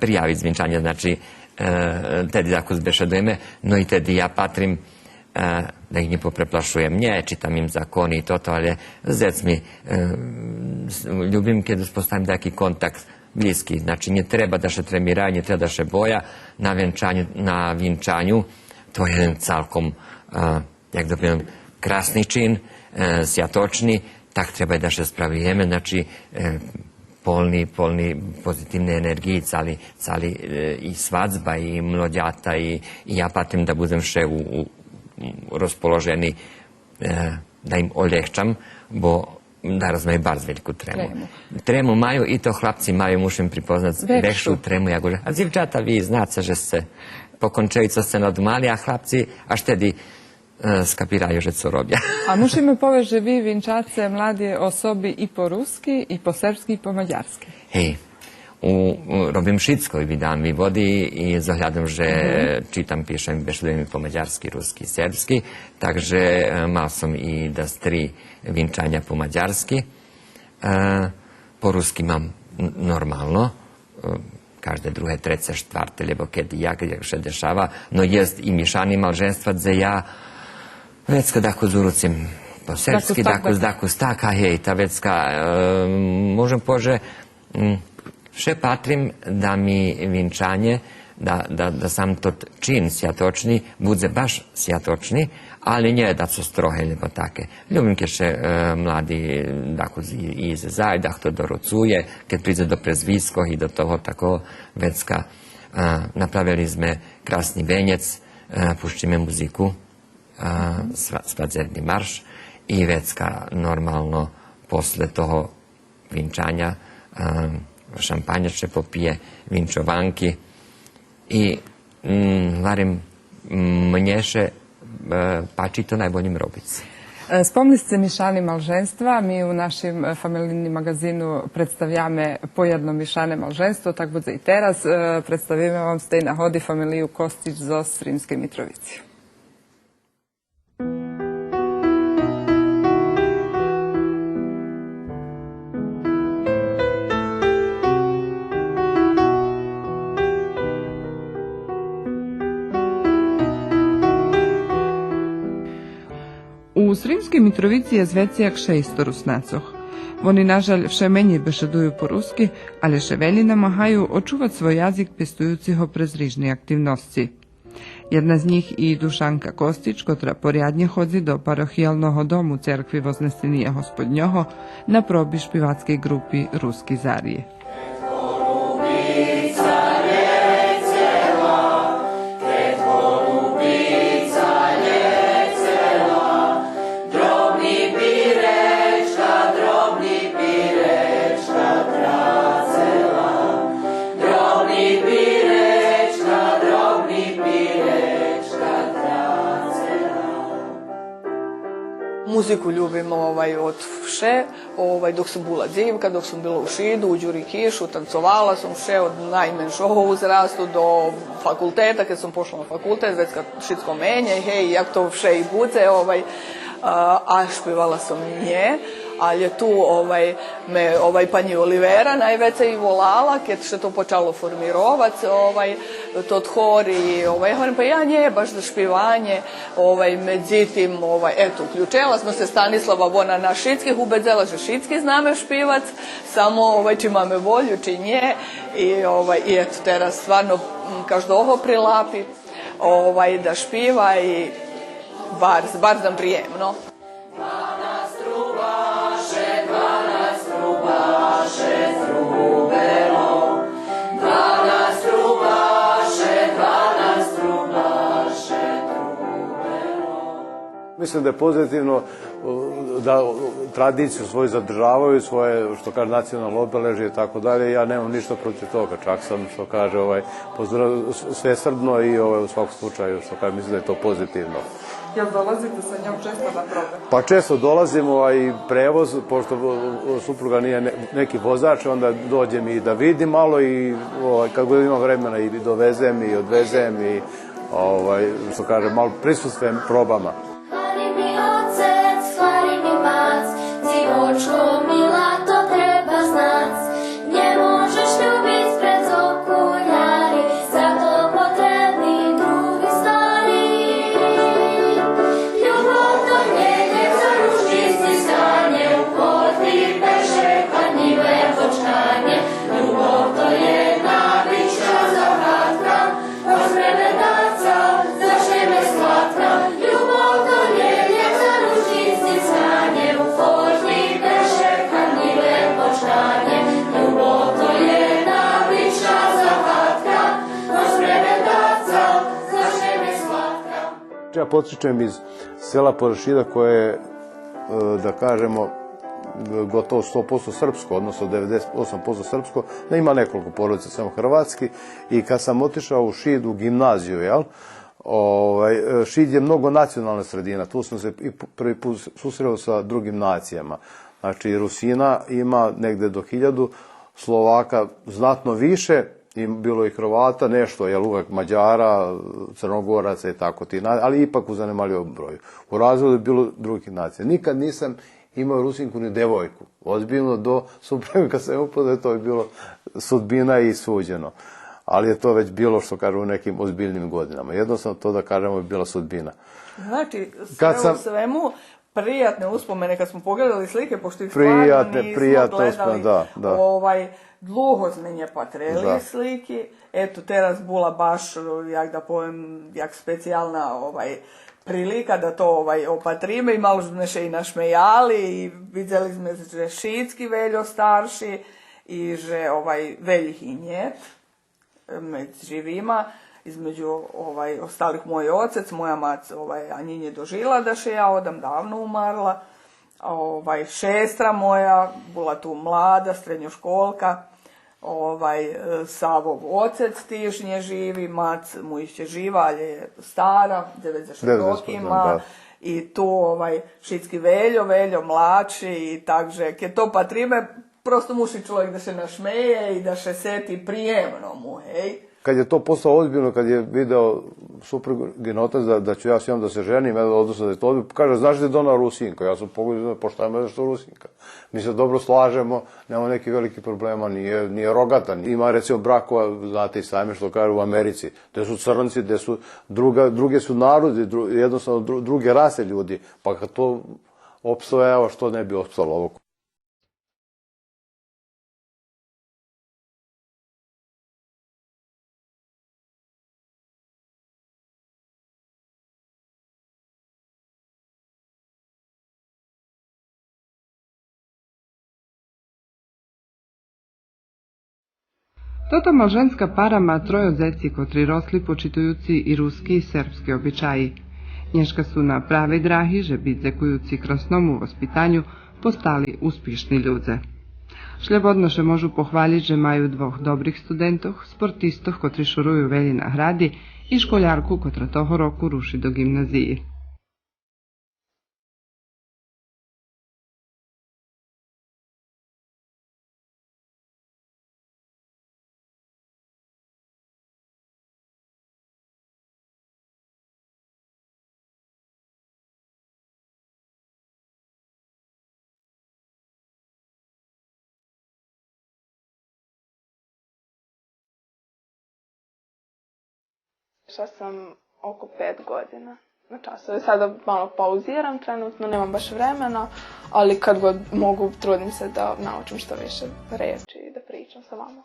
prijaviť zvinčanie, znači tedy ako zbešedujeme, no i tedy ja patrím, da ih ne popreplašujem, nie, čitam im zakoni i toto, ali s decmi ljubim kad uspostavim taki kontakt bliski, znači ne treba da še tremiraju, ne treba da še boja na vinčanju, to je jedan calkom, jak da pijem, krasni čin, sjatočni, tak treba da še spravijeme, znači polni pozitivne energije, cali i svadba i mlodjata i ja patim da budem še rozpoloženi, da im oljehčam, bo daraz maju bar veliku tremu. Tremu maju i to hlapci maju, mušim pripoznat, vekšu tremu, ja govorim, a zivčata vi znate, že se po končevico se nadumali, a hlapci, a štedi skapiraju, že co robja. A musimy powiedzieć, że wy winčacie mladie osoby i po ruski, i po serbski, i po mađarski. Hej, robím všetko i vydám vývody i zohľadom, že čítam, píšem, bešľujem po maďarsky, rusky, serbsky, takže mal som i das 3 vinčanja po maďarsky. Po rusky mám normalno, každé druhé, treće, štvrte, lebo keď se dešava, no jest i mišani malženstva, gdje ja vecka dako zurucim po serbski, dako staka, hej, ta vecka, možem pože, še patrim da mi vinčanje, da sam to čin sjatočni, budze baš sjatočni, ali nje da su strohe nebo take. Ljubim ke še mladi dako ize zajdah to dorocuje, kad prize do prezviskog i do toho tako vecka. Napravili sme krasni venjec, pušćime muziku, svadzerni marš i vecka normalno posle toho vinčanja šampanjače popije, vinčovanki i varim mnješe pači to najboljim robic. Spomnili ste mišani malženstva, mi u našim familijnim magazinu predstavljame po jedno mišane malženstvo, tak bude i teraz. Predstavimo vam ste i nahodi familiju Kostić z Sremske Mitrovice. U Sremskej Mitrovici je zvecijak 6 rusnacoh. Oni nažalj vše menje bešeduju po ruski, ali še velji namahajú očuvať svoj jazik pestujući ho prez rižni aktivnosti. Jedna z njih i Dušanka Kostić, kotra porjadnje hodzi do parohijalnog domu cerkvi Voznesenija Gospodnjoho na probi špivatskej grupi Ruski Zarije. Muziku ljubim od vše, dok sam bila dzivka, dok sam bila u Šidu, u Đuri Kišu, tancovala sam vše od najmenšого uzrastu do fakulteta, kad sam pošla na fakultet, već kad šitsko menje, hej, jak to vše i bude, a špivala sam nje, ali je tu me pani Olivera najveća i volala, kad se to počalo formirovat, to hori, hovorim, pa ja nje baš za špivanje, međutim, eto, uključila smo se Stanislava, ona na šitskih ubedzela, že šitski zname špivac, samo či mame volju, či nje, i eto, teraz stvarno každoho prilapi, da špiva i bar znam prijemno. 12 trubaše trubelo, 12 trubaše trubelo. Mislim da je pozitivno da tradiciju svoju zadržavaju, svoje, što kaže, nacionalno obeležje i tako dalje. Ja nemam ništa protiv toga, čak sam, što kaže, svesrdno i u svakom slučaju, što kaže, mislim da je to pozitivno. Jel dolazite sa njom često na probe? Pa često dolazimo, a i prevoz, pošto supruga nije neki vozač, onda dođem i da vidim malo i kad god imam vremena i dovezem i odvezem i što kaže, malo prisustvujem probama. Hvali mi otec, hvali mi mac, dzivočko mila, to treba znac. Nie możesz lubić pred okuljari, zato potrebni drugi stari. Ljubov to njenje za ruždi stiskanje, u potvi peše kladnjive počkanje. Ljubov to jedna bića zahatka, rozbreve daca, zašnjeme slatka. Ljubov to njenje za ruždi stiskanje, u potvi peše kladnjive počkanje. Ljubov to jedna bića zahatka, rozbreve daca, zašnjeme slatka. Ja potičem iz sela Porešida koje je, da kažemo, gotovo 100% srpsko, odnosno 98% srpsko, da ima nekoliko porodica samo hrvatski, i kad sam otišao u Šid, u gimnaziju, Šid je mnogo nacionalna sredina, tu sam se i prvi put susreo sa drugim nacijama. Znači, Rusina ima negde do 1000, Slovaka znatno više, i bilo i Hrvata, nešto, jel uvek Mađara, Crnogoraca i tako ti, ali ipak u zanemalivom broju. U razvoju je bilo drugih nacija. Nikad nisam imao Rusinku ni devojku. Ozbiljno do supreme kad sam upoznao, to je bilo sudbina i suđeno. Ali je to već bilo, što kažem, u nekim ozbiljnim godinama. Jednostavno to da kažemo je bila sudbina. Znači, sve u svemu, prijatne uspomene, kad smo pogledali slike, pošto ih stvarno nismo gledali, dluho zmenje patreli sliki. Eto, teraz bula baš, jak da povem, jak specijalna prilika da to opatrime i malo sme še i našmejali i vidjeli sme, že šitski veljo starši i že veljih i njet med živima. Između ostalih moj ocec, moja mac Anjinje dožila da še ja odam davno umarla. Šestra moja, bila tu mlada, srednjoškolka. Savov ocec tižnje živi, mac mu išće živa, ali je stara, 96 rokima. I tu šitski veljo mlači i takže, ke to patrime, prosto muši čovjek da se našmeje i da se seti prijemno mu, hej. Kad je to postalo ozbiljno, kad je video suprugin otac da ću ja s njom da se ženim, odnosno da je to odbiljno, kaže, znaš da je ona Rusinka? Ja sam pogledio, pošto ima nešto Rusinka. Mi se dobro slažemo, nema nekih velikih problema, nije rogata. Ima, recimo, brakova, znate i sami što kaže u Americi, gde su crnci, gde su druge su narodi, jednostavno druge rase ljudi, pa kad to opstoje, evo što ne bi opstalo ovo. Toto mal ženska para má trojo zeci, kotri rosli počitujúci i ruski i serbski običaji. Nješka su na pravej drahi, že bit zekujuci krasnomu vaspitanju postali uspišni ljudze. Šljebodnoše možu pohvaliti, že maju dvoh dobrih studentov, sportistov, kotri šuruju velji na hradi i školjarku, kotra toho roku ruši do gimnaziji. Išla sam oko 5 godina na časove. Sada malo pauziram, trenutno nemam baš vremena, ali kad god mogu trudim se da naučim što više reči i da pričam sa vama.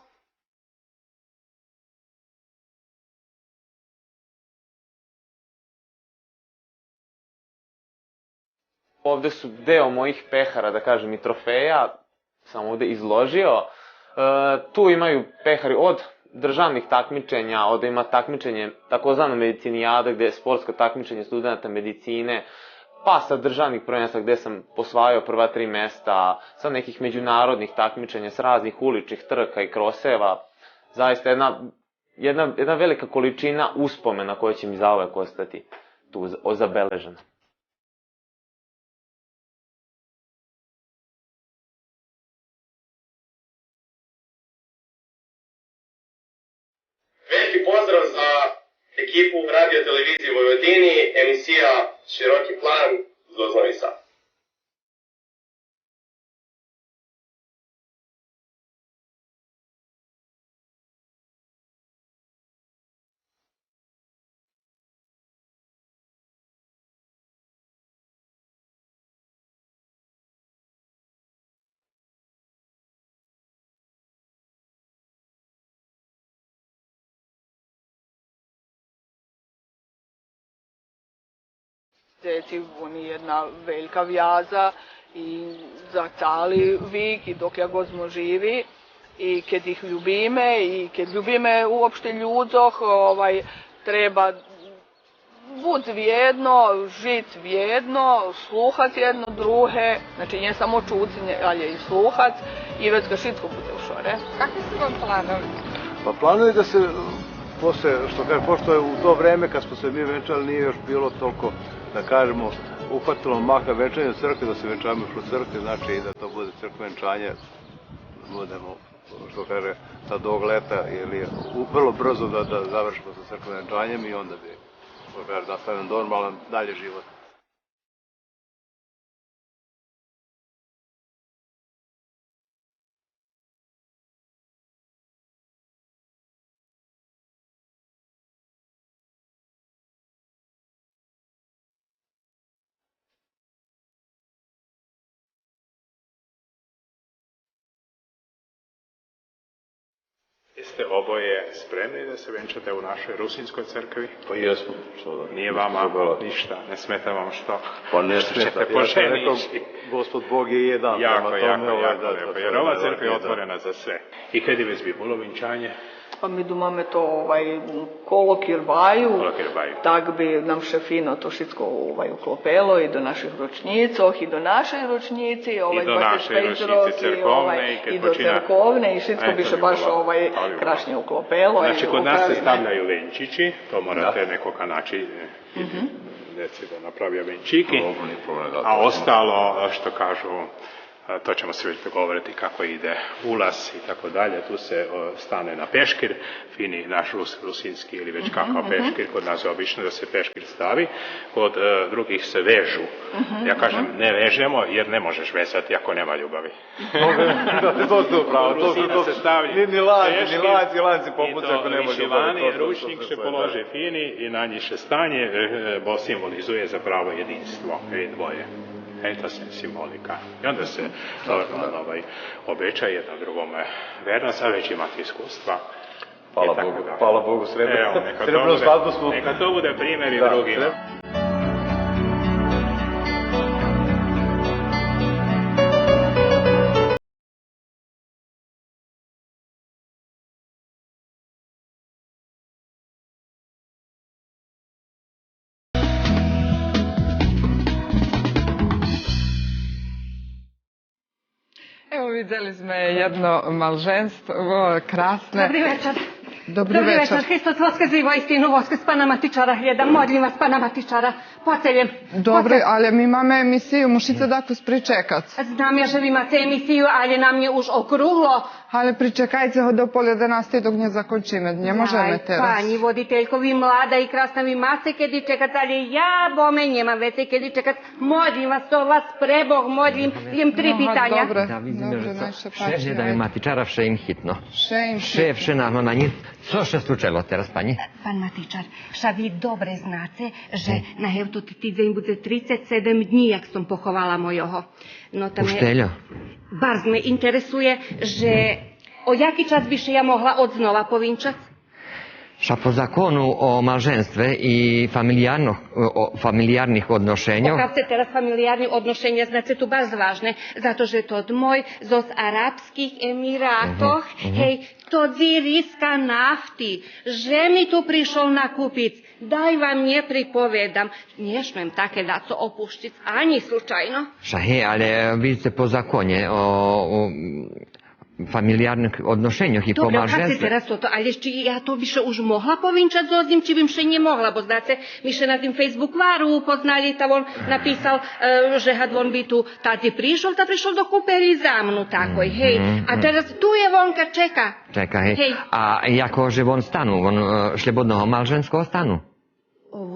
Ovde su deo mojih pehara, da kažem, i trofeja, sam ovde izložio. Tu imaju pehari od državnih takmičenja, ovde ima takmičenje takozvano medicinijada, gde je sportsko takmičenje studenta medicine, pa sa državnih prvenstva gde sam posvajao prva 3 mesta, sa nekih međunarodnih takmičenja, s raznih uličnih trka i kroseva. Zaista jedna velika količina uspomena koja će mi zauvek ostati tu zabeležena. Veliki pozdrav za ekipu Radio Televizije Vojvodini, emisija Široki plan, iz Novi Sad. Zeci, oni jedna velika vjaza i za cali vik i dok ja god smo živi i kad ih ljubime i kad ljubime uopšte ljudoh, treba bud vjedno, žit vjedno, sluhat jedno druge, znači nije samo čuci, ali je i sluhat i već ga šitko bude u šore. Kakvi su vam planovi? Pa planovi da se pošto je u to vreme kad smo se mi venčali nije još bilo toliko, da kažemo, uhvatilo maha venčanja crkve, da se venčamo u crkve, znači i da to bude crkve venčanje, budemo što kaže, da do ovog leta ili vrlo brzo da završimo sa crkvenčanjem i onda bi, što kaže, nastavljeno normalan dalje život. Jeste oboje spremni da se venčate u našoj Rusinskoj crkvi? Pa jesmo. Nije vama ništa, ne smeta vam što? Pa ne što smeta. ćete po ženi ići? Gospod Bog je jedan. Jako lepo, jer ova crkva je otvorena za sve. I kada bi bilo vinčanje? Pa mi думаме to коло кирбaju, tak bi nam še fino to všetko uklopelo i do naših ročnicov, i do našej ročnici, 25 roki, i do cerkovne, i všetko bi še baš krašnje uklopelo. Znači, kod nas se stavljaju venčići, to morate nekoga naći, deci da napravio venčiki, a ostalo, što kažu, to ćemo se već dogovoriti kako ide ulaz i tako dalje. Tu se stane na peškir, fini naš rusinski ili već kakav peškir. Kod nas je obično da se peškir stavi, kod drugih se vežu. Ja kažem ne vežemo jer ne možeš vezati ako nema ljubavi. To ste upravo. Ni lanci popuca ako nema ljubavi. Ručnik se polože fini i na njih se stanje, bo simbolizuje zapravo jedinstvo, dvoje. To je simbolika. I onda se normalno obećaje jedno drugome vernost, a već imate iskustva. Hvala Bogu, srebrnu svadbu smo. Neka to bude primjer i drugima. Evo vidjeli smo jedno malženstvo, krasne. Dobri večer. Dobri večer. Hristos voskrzeva istinu, voskrs pana Matičara hljeda, modlim vas pana Matičara, poceljem. Dobro, ali mi imamo emisiju, mušite dakle pričekat. Znam ja, že vi imate emisiju, ali nam je už okruglo. Ali pričekajte ho do 10:30 dok ne zakončime, ne možemo teraz. Pani voditeljko, vi mlada i krasna, vi máte kedy čekat, ali ja bome nemam vece kedy čekat. Modlim vas, to vas prebog, modlim, jem 3 pitanja. Dobre, Še žiadajú Matičara, vše im hitno. Vše náhlo na nich. Co še slučilo teraz, pani? Pan Matičar, vša vi dobre znáte, že na hevtu týdzeň bude 37 dní, jak som pochovala mojoho. Ušteľo? Bardzo me interesuje, že o jaký čas by še ja mohla odznova povinčať? Ša po zakonu o malženstve i familijarnih odnošenja. Pokazte teraz familijarne odnošenja, znači tu baš važne, zato že to moj zos Arabskih Emiratoh, hej, to dziriska nafti, že mi tu prišol nakupic, daj vam nje pripovedam, nješnujem take da co opuščic, ani slučajno. Ša hej, ale vidite po zakonje o familijarnih odnošenjach i po malženstve. Dobro, teraz toto, ali či ja to bi še už mohla povinčať so ním, či bym še nie mohla, bo znáte, mi še na tým Facebookvaru upoznali, ta on napísal, že had on by tu tady prišol, ta prišol do kúpery za mnu takoj, hej. A teraz tu je vonka, čeka. Čeka, hej. A jako že on stanu, on šľobodného malženského stanu?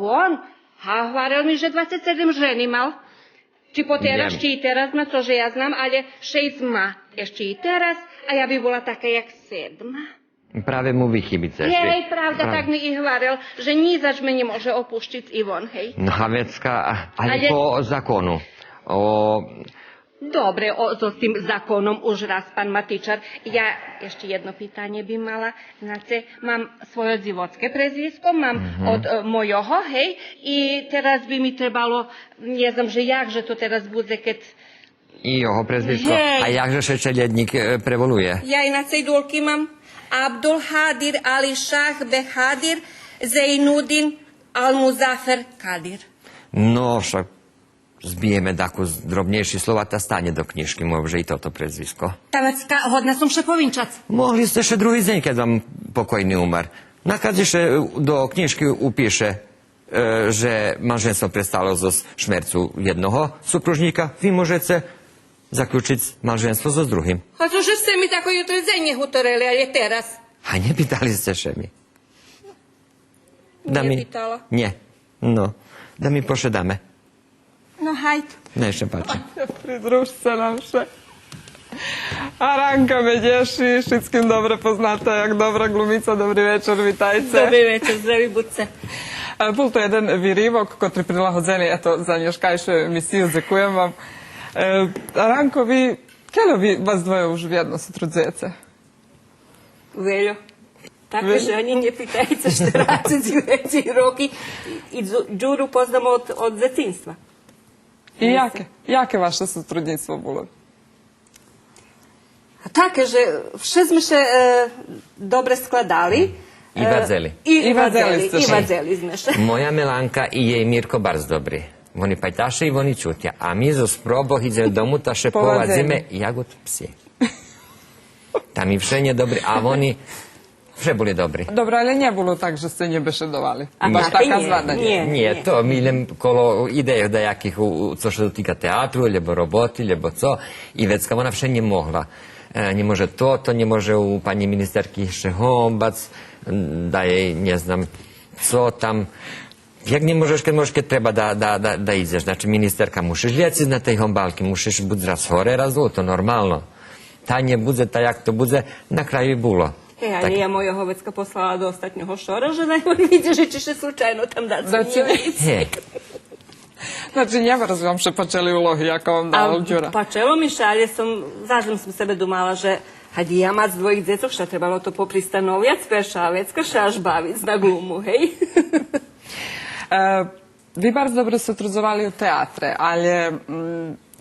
On? Hovoril mi, že 27 ženy mal. Či po teraz, či i teraz, na co, že ja znam, ale 6 má ešte i teraz, a ja by bola taká jak 7. Práve mu vychybíte. Hej, pravda, tak mi i hovoril, že nizač me nemôže opuštiť Ivon, hej. No a vecka, ale po zakonu. Dobre, so s tým zákonom už raz, pán Matičar. Ja ešte jedno pýtanie by mala. Znáte, mám svoje životské prezvisko, mám od mojoho, hej, i teraz by mi trebalo, nie znam, že jak, že to teraz bude, keď... I jeho prezvisko? A jakže šečeledník prevoluje? Ja i na cejdulky mám Abdul Hadir Ali Shah Behadir Zainuddin Al-Muzafer Kadir. No, však zbijeme takú drobnejší slova, ta stane do knižky, môže i toto prezvisko. Ta vecka, hodná som še povinčac. Mohli ste še druhý deň, keď vám pokojný umar. Nakaz še do knižky upíše, že manženstvo prestalo zo šmercu jednoho supružníka, vy môžete zaključiť malženstvo so druhým. A to, že ste mi tako jutro za nje hutoreli, ali je teraz? A nepýtali ste še mi. Nije pitala. Nie. No, da mi pošedame. No, hajde. Najviše páči. Pridruž se nam še. Aranka Medješi, všetkým dobre poznáta, jak dobra glumica. Dobrý večer, vitajte. Dobrý večer, zdraví budce. Bol to jeden výrivok, ktorý prilahodzený za dneškajšiu emisiju, ďakujem vám. Aranko, vi, kada vi vas dvoje už vjedno se trudzujete? Veljo. Takve žanje ne pitajte što raci veci roki. I Đuru poznamo od detinstva. I jakie vaše sotrudnictvo bilo? Také, že vše sme še dobre skladali. I vadzeli. I vadzeli sme še. Moja Milanka i jej Mirko bardzo dobri. Oni pajtaše i oni čutja. A mi zo sproboh idze domu taše povadzime jagod psi. Tam i vše nije dobri, a oni vše boli dobri. Dobro, ali nije bilo tak, že ste nje bešedovali. Baš taka zvada nije. Nije to, mi idem kolo ideje da jakih, co što dotika teatru, ljebo roboti, ljebo co. I već kao ona vše nije mogla. Nie može to nie može u pani ministerki Šehobac, da jej, ne znam, co tam. Jak nie możesz, keď treba da idziesz. Znači, ministerka musisz ljecić na tej hombalki, musisz bud raz hore, raz dole, to normalno. Ta nie budze, ta jak to budze, na kraju i bulo. Ali ja moja Hovecka poslala do ostatnjoho šoraža, da on vidje, že ćeš slučajno tam dati Hej. Znači, njeva vam še počeli ulohi, ako vam dala Đura. Počelo mi šalje, zažem sam sebe dumala, že hadi ja mac dvojih djecov, šta trebalo to popristanovljat, speša Vecka, šaš bavic na glumu, hej? Vi bardzo dobro se trudzovali u teatre, ali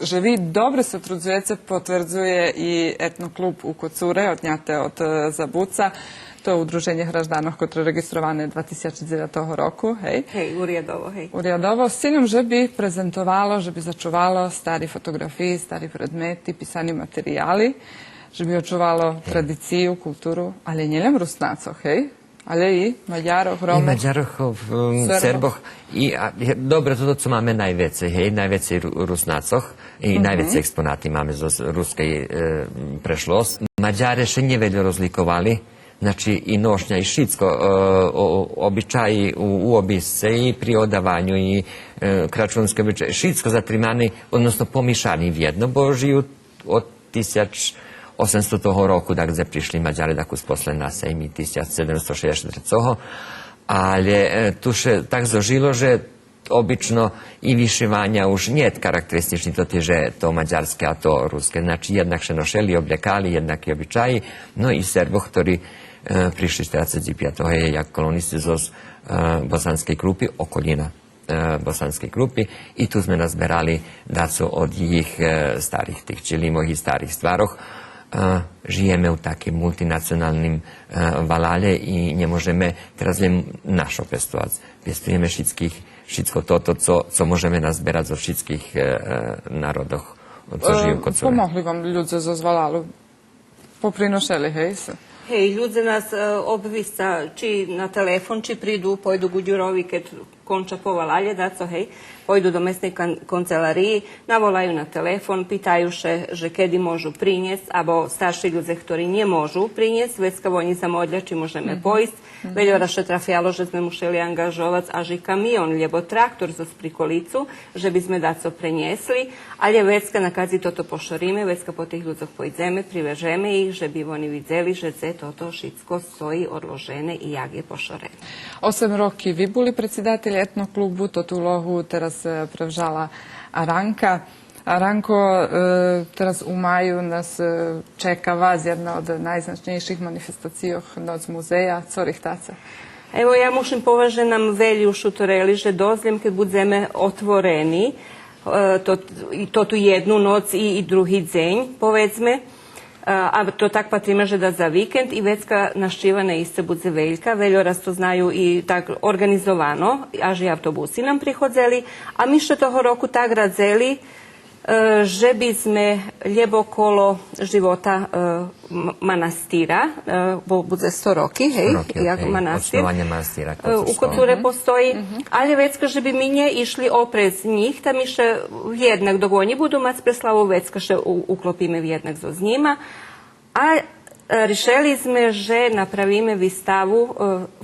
že vi dobro se trudzujete potvrdzuje i etnoklub u Kocure, odňate od Zabuca. To je udruženje hraždanoh, koje je registrovane 2009 roku, hej? Hej, Urjadovo, hej. Urjadovo, s ciljem, že bi prezentovalo, že bi začuvalo stari fotografiji, stari predmeti, pisani materijali, že bi očuvalo tradiciju, kulturu, ali njelem Rusnacoh, hej? Ale i Mađaroh, Romoh, I Mađaroh, Serboh. Dobro, to co máme najvecej, hej, najvecej Rusnacoh i najvecej eksponati máme zo ruskej prešlost. Mađare še nje veljo rozlikovali, znači i nošnja i šitsko, običaji u obisce i pri odavanju i kračunske običaje, šitsko zatrimani, odnosno pomišani vjedno, bo žiju od 1800 roku, da gdje prišli Mađari, da posle nas i mi 1763, ali tu še tak zožilo, že obično i vyšivanja už nije karakteristični to že to mađarske, a to ruske. Znači jednak še nošeli, obljekali, jednaki običaji, no i Serboh, ktorí prišli 45. jak kolonisti zo Bosanskej Krupi, okolina Bosanskej Krupi, i tu sme nazberali daco od jih starih tih, čili mojih starih stvaroh. Žijeme u takim multinacionalnim valalje i ne možeme teraz len našo pestovať. Pestujeme všetko toto, co možeme nazberať zo všetkých národoch, co žijú kod svoje. Pomogli vam ľudze zo zvalalu? Poprinošeli, hej se? Hej, ľudze nás obvisa, či na telefon, či prídu, pojdu ku Đurovi, keď konča povalalje, daco, hej, pojdu do mesnej kancelariji, navolaju na telefon, pitaju še, že kedy môžu priniesť, abo starší ľudze, ktorí nie môžu priniesť, vecka oni zamodlja, či môžeme pojsť. Veljora še trafialo, že sme mušeli angažovať až i kamion, lebo traktor zo Sprikolicu, že by sme daco preniesli, ali vecka na kadzi toto pošoríme, vecka po tých ľudzoch pojdeme, privežeme ich, že by oni videli, že toto všetko stojí odložené i jak je pošorené. 8 roky vi boli predsjedatelj etnoklubu, to tu ulohu teraz prevžala Aranka. Aranko, teraz u maju nas čeka vas jedna od najznačnejších manifestacijoh Noc muzeja. Co richtace? Evo, ja mušim považe nam velju šutoreli, že dozljem kad budzeme otvoreni, to tu jednu noc i drugi dzenj, povedzme, a to tak patrima, že da za vikend i vecka naščivane iste budze veljka, veljo raz to znaju i tak organizovano, až i autobusi nam prihodzeli, a mi še toho roku tak radzeli, že by sme ljebokolo života manastira, bude 100 roky, hej, jak manastir. Osnovanje manastira. U Kocure postoji, ali vecka, že by mi nje išli oprez njih, tam iše jednak dok oni budu mac preslavu vecka, še uklopime jednak z njima. A rešili sme, že napravíme výstavu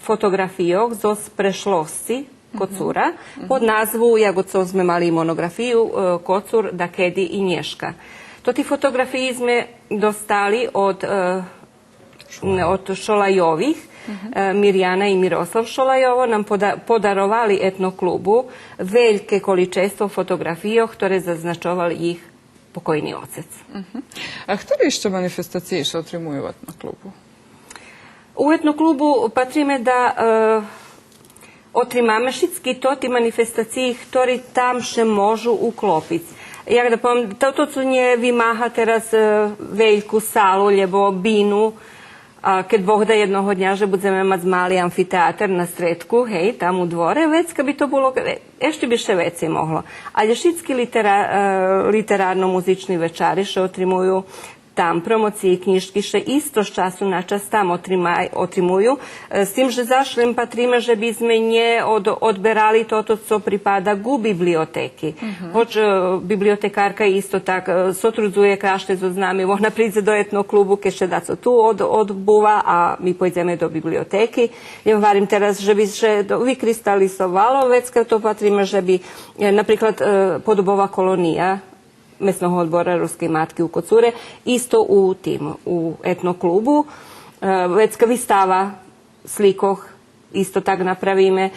fotografijok zo prešlosti Kocura pod názvu, jako co sme mali monografiju Kocur, Dakedi i Nješka. To ti fotografiji sme dostali od Šolajovih, Mirjana i Miroslav Šolajovo nam podarovali etnoklubu veljke količestvo fotografijok, które zaznačovali ih pokojni ocec. A ktoré ešte manifestácie še otrimujú v etnoklubu? U etnoklubu patríme da otrimame všetky ti manifestácie, ktoré tam še môžu uklopiť. Jak da poviem, to su nje vymáha teraz veljku salu, lebo binu, keď Boh da jednoho dňa, že budeme mať mali amfiteatr na stredku, hej, tam u dvore, vecka bi to bolo, ešte by še veci mohlo. Ale všetky literárno-muzični večari še otrimuju tam promocije knjižki še isto z času na čas tam otrimuju. S tim, že zašlem patrime, že bi sme nje odberali toto, co pripada gu biblioteki. Hoć bibliotekarka isto tak sotrudzuje kašte zo znami, ona príde do etnoklubu, keď še da co tu odbuva, a mi pojdeme do biblioteki. Ja varim teraz, že bi še vykristalisovalo vecka, to patrime, že bi napríklad podobova kolonija mesnog odbora Ruske matke u Kocure, isto u etnoklubu. Vecka vystava slikoh, isto tak napravíme.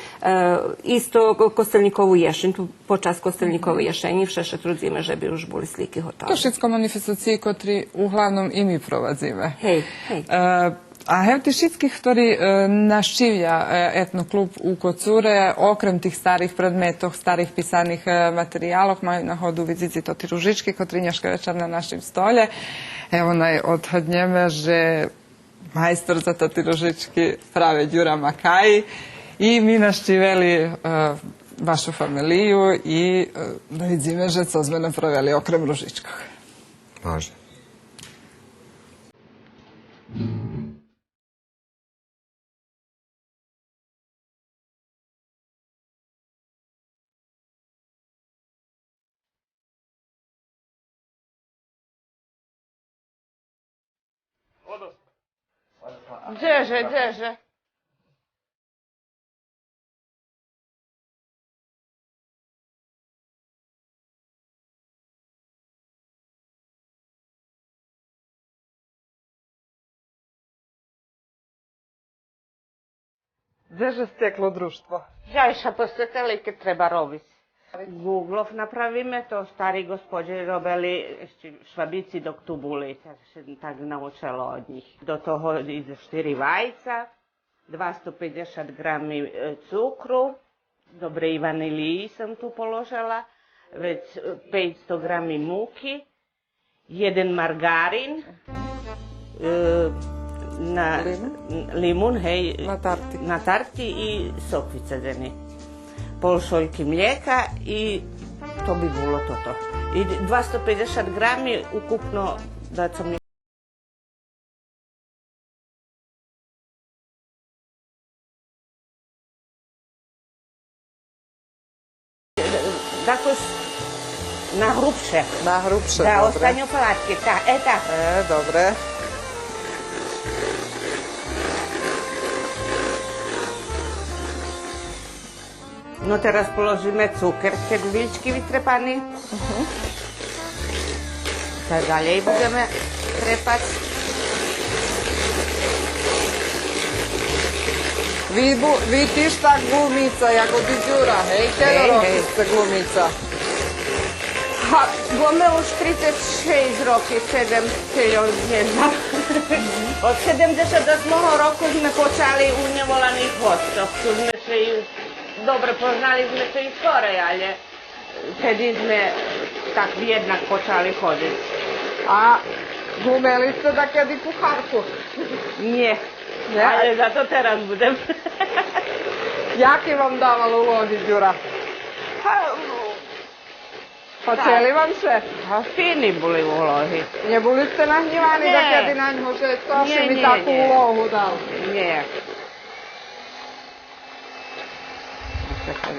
Isto Kostelnikovu ješen, počas Kostelnikovu ješeni, vše trudzime, že bi už boli sliki hotove. To všetko manifestácie, ktoré uglavnom i my provadzíme. Hej. A evo ti všetkých, ktorí naščivja etnoklub u Kocure, okrem tih starih predmetov, starih pisanih materijaloh, majú na hodu vidjeti to ti ružički, kotri njaška večer na našim stolje. Evo naj odhodnjeme, že majstor za to ti ružički prave Đura Makaj i mi naščiveli vašu familiju i da vidíme, že co sme napravili okrem ružičkog. Može. Gdježe? Gdježe steklo društvo? Žajša posvetili, kad treba robiti. Googlov napravime, to stari gospođe robili švabici dok tu buli, tak naučilo od njih. Do toho ide 4 vajca, 250 grami cukru, dobre i vaniliji sam tu položila, već 500 grami muki, 1 margarin, limun, hej, na tarti i sokvica zeni. Pol šoljki mlijeka i to bi bilo to. I 250 grami ukupno da sam mi... Dakle, na hrupše. Na hrupše, da, dobre. ostane opalatke, tako. Dobre. No teraz položíme cuker, keď vičky vytrepany. Tak ďalej budeme trepať. Vi tiš tak glumica, jako ti Đura, hej? Kada roki ste glumica? Ha, bome už 36 roky, 7, ne znam. Od 78. roku sme počali u Nevolaných hostov. Tu sme se i dobro poznali sme se i skore, ali tedi sme tak jednak počali hoditi. A glumeli ste da kad i kuharku? Nie, ale zato teraz budem. Jaki vam daval ulogi, Đura? Paceli vám se? A fini boli úlohy. Neboli ste nahnevaní, Nie. da kedy na ňo, že to Nie, mi nie, takú nie. úlohu dal? Nie. Čakaj.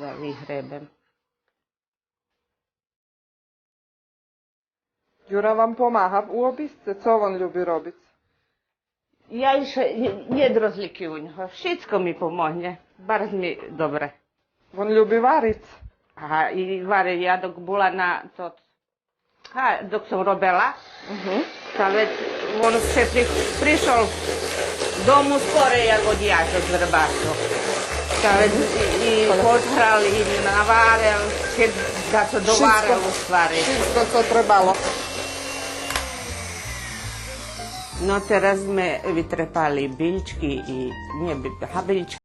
Da vyhrebem. Ďura vám pomáha v úobisce? Co on ľubí robiť? Ja išle, nie rozliky u nього. Všetko mi pomohne. Bar mi dobre. On ľubí variť. A i varí, ja dok bola na to... dok som robila, ta već on se prišol domu skore jak od ja od Vrbasu. Ta već i potrali i navarel, da to dovarel u stvari. Všetko, co trebalo. No teraz sme vytrepali biljčki i nije biljčki.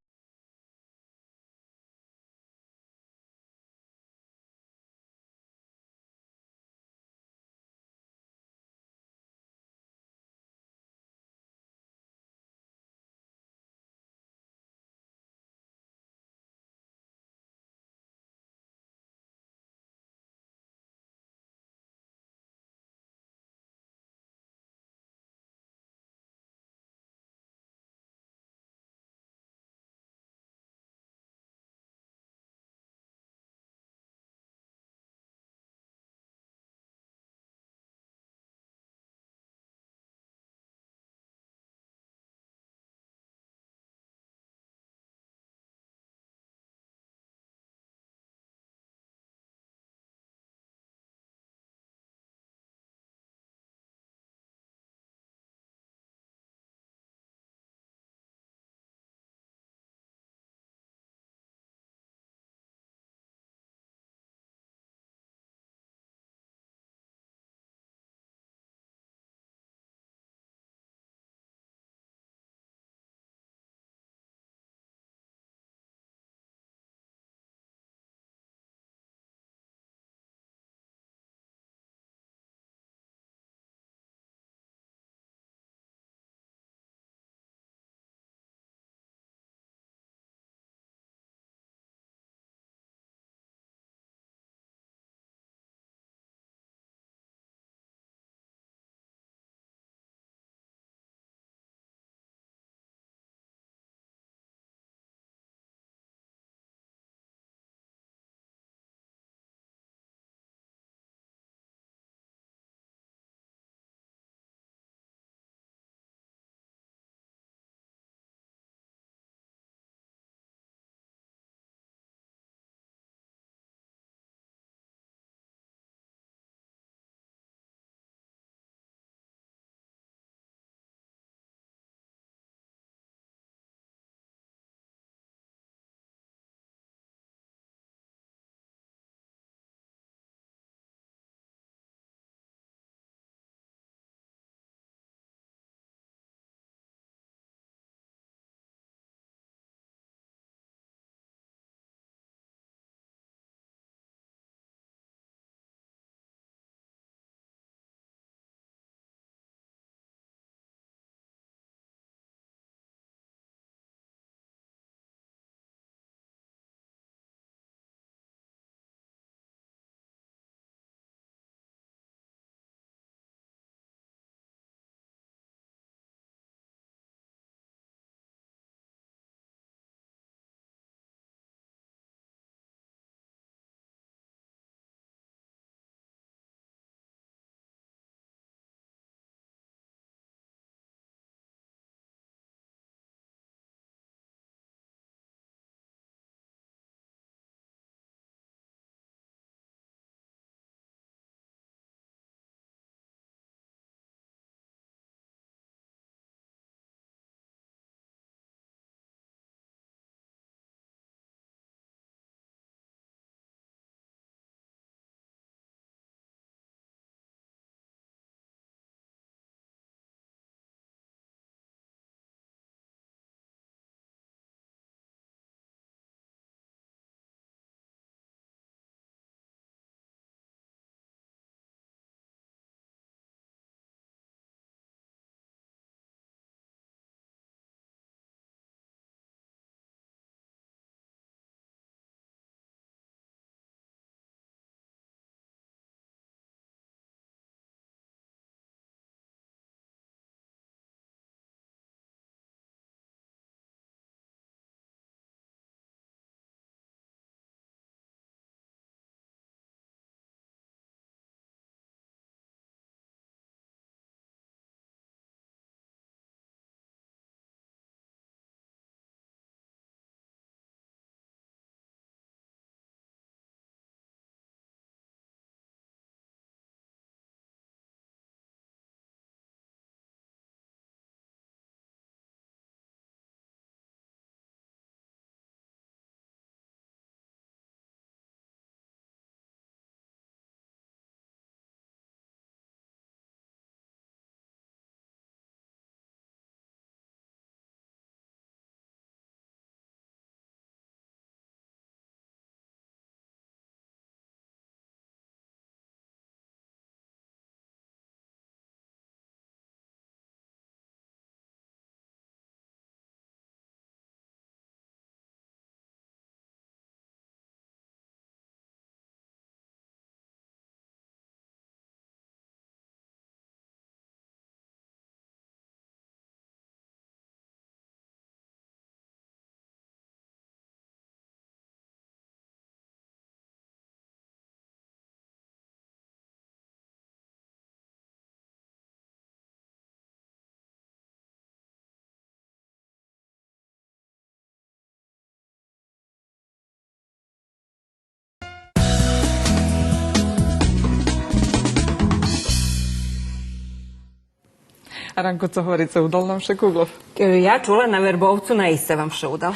A Ranko, co hovoríte, udal nám še Kuglov? Ja čula na Verbovcu, na iste vam še udal.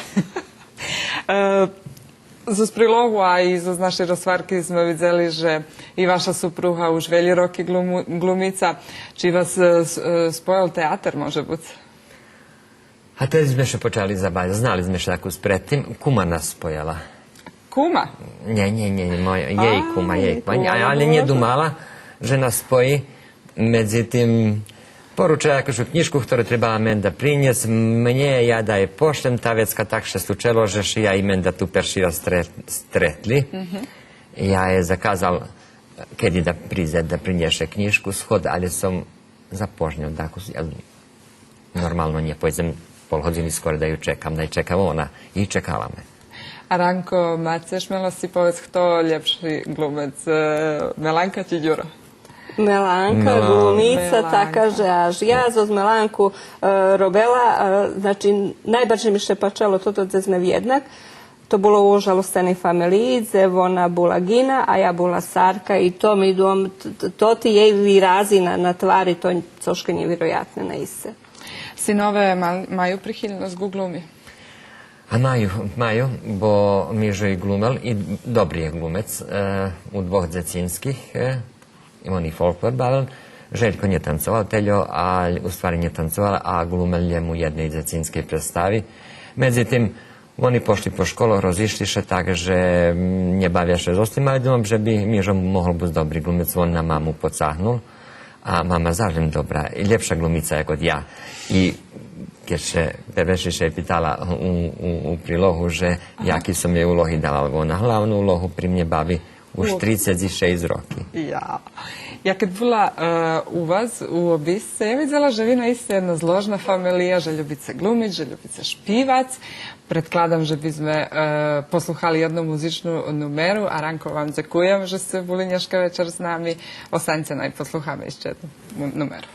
Zo prilohu a i zo naše rozvarky sme videli, že i vaša supruha už veľmi roky glumica. Či vas spojil teater, može biti? A to sme še počali zabavljati. Znali sme še tako spretim. Kuma nas spojala. Kuma? Nie, jej kuma. Ali nije dumala, že nas spoji. Međutim, poručila jakošu knjižku, ktorú trebala men da prinijes. Mne, ja da je pošlem, ta vecka tak še slučelo, že ja i men da tu perši raz stretli. Ja je zakazal, kedy da prize, da prinješe knjižku, schod, ali som zapožnil. Normalno nije pojdem pol hodiny skoro da ju čekam, da je čekala ona. I čekala me. A Ranko, máte šmelosti, povedz, kto lepší glumec, Melanka či Ďuro? Melanka, glumica, taka, že až ja zo Melanku robila, znači najbardziej mi še pačalo toto, da sme jednak. To bilo u žalostenej familiji, ona bula Gina, a ja bula Sarka i to mi dom, to ti jej vyrazi na tvari, to coške nevjerojatne na ise. Sinove maju prihilnost k glumi? A maju, bo Mižo je glumel i dobri je glumec u dvoch dzecinskih, on i folklor bavil. Željko nije tancoval teljo, a u stvari nije tancoval, a glumel je mu jedne dzecinske predstavi. Međutim, oni pošli po školu, rozišliše tak, že nie bavjaše z ostim, ale dumam, že bi Mižo mohol biti dobri glumec, on na mamu pocahnul. A mama zažem dobra i ljepša glumica je kod ja. I keď še Pevešiša je pitala u prilohu, že jaki som jej ulohy dával. Ona hlavnú úlohu pri mne bavi už 36 roky. Ja kad bila u vas u obisce, ja vidjela, že vi naiste jedna zložna familija, že ljubite glumit, že ljubite špivac. Predkladam, že bismo posluhali jednu muzičnu numeru, a Ranko, vam dziękujem, že ste boli dneška večer s nami. Ostaňte naj posluchame ešte jednu numeru.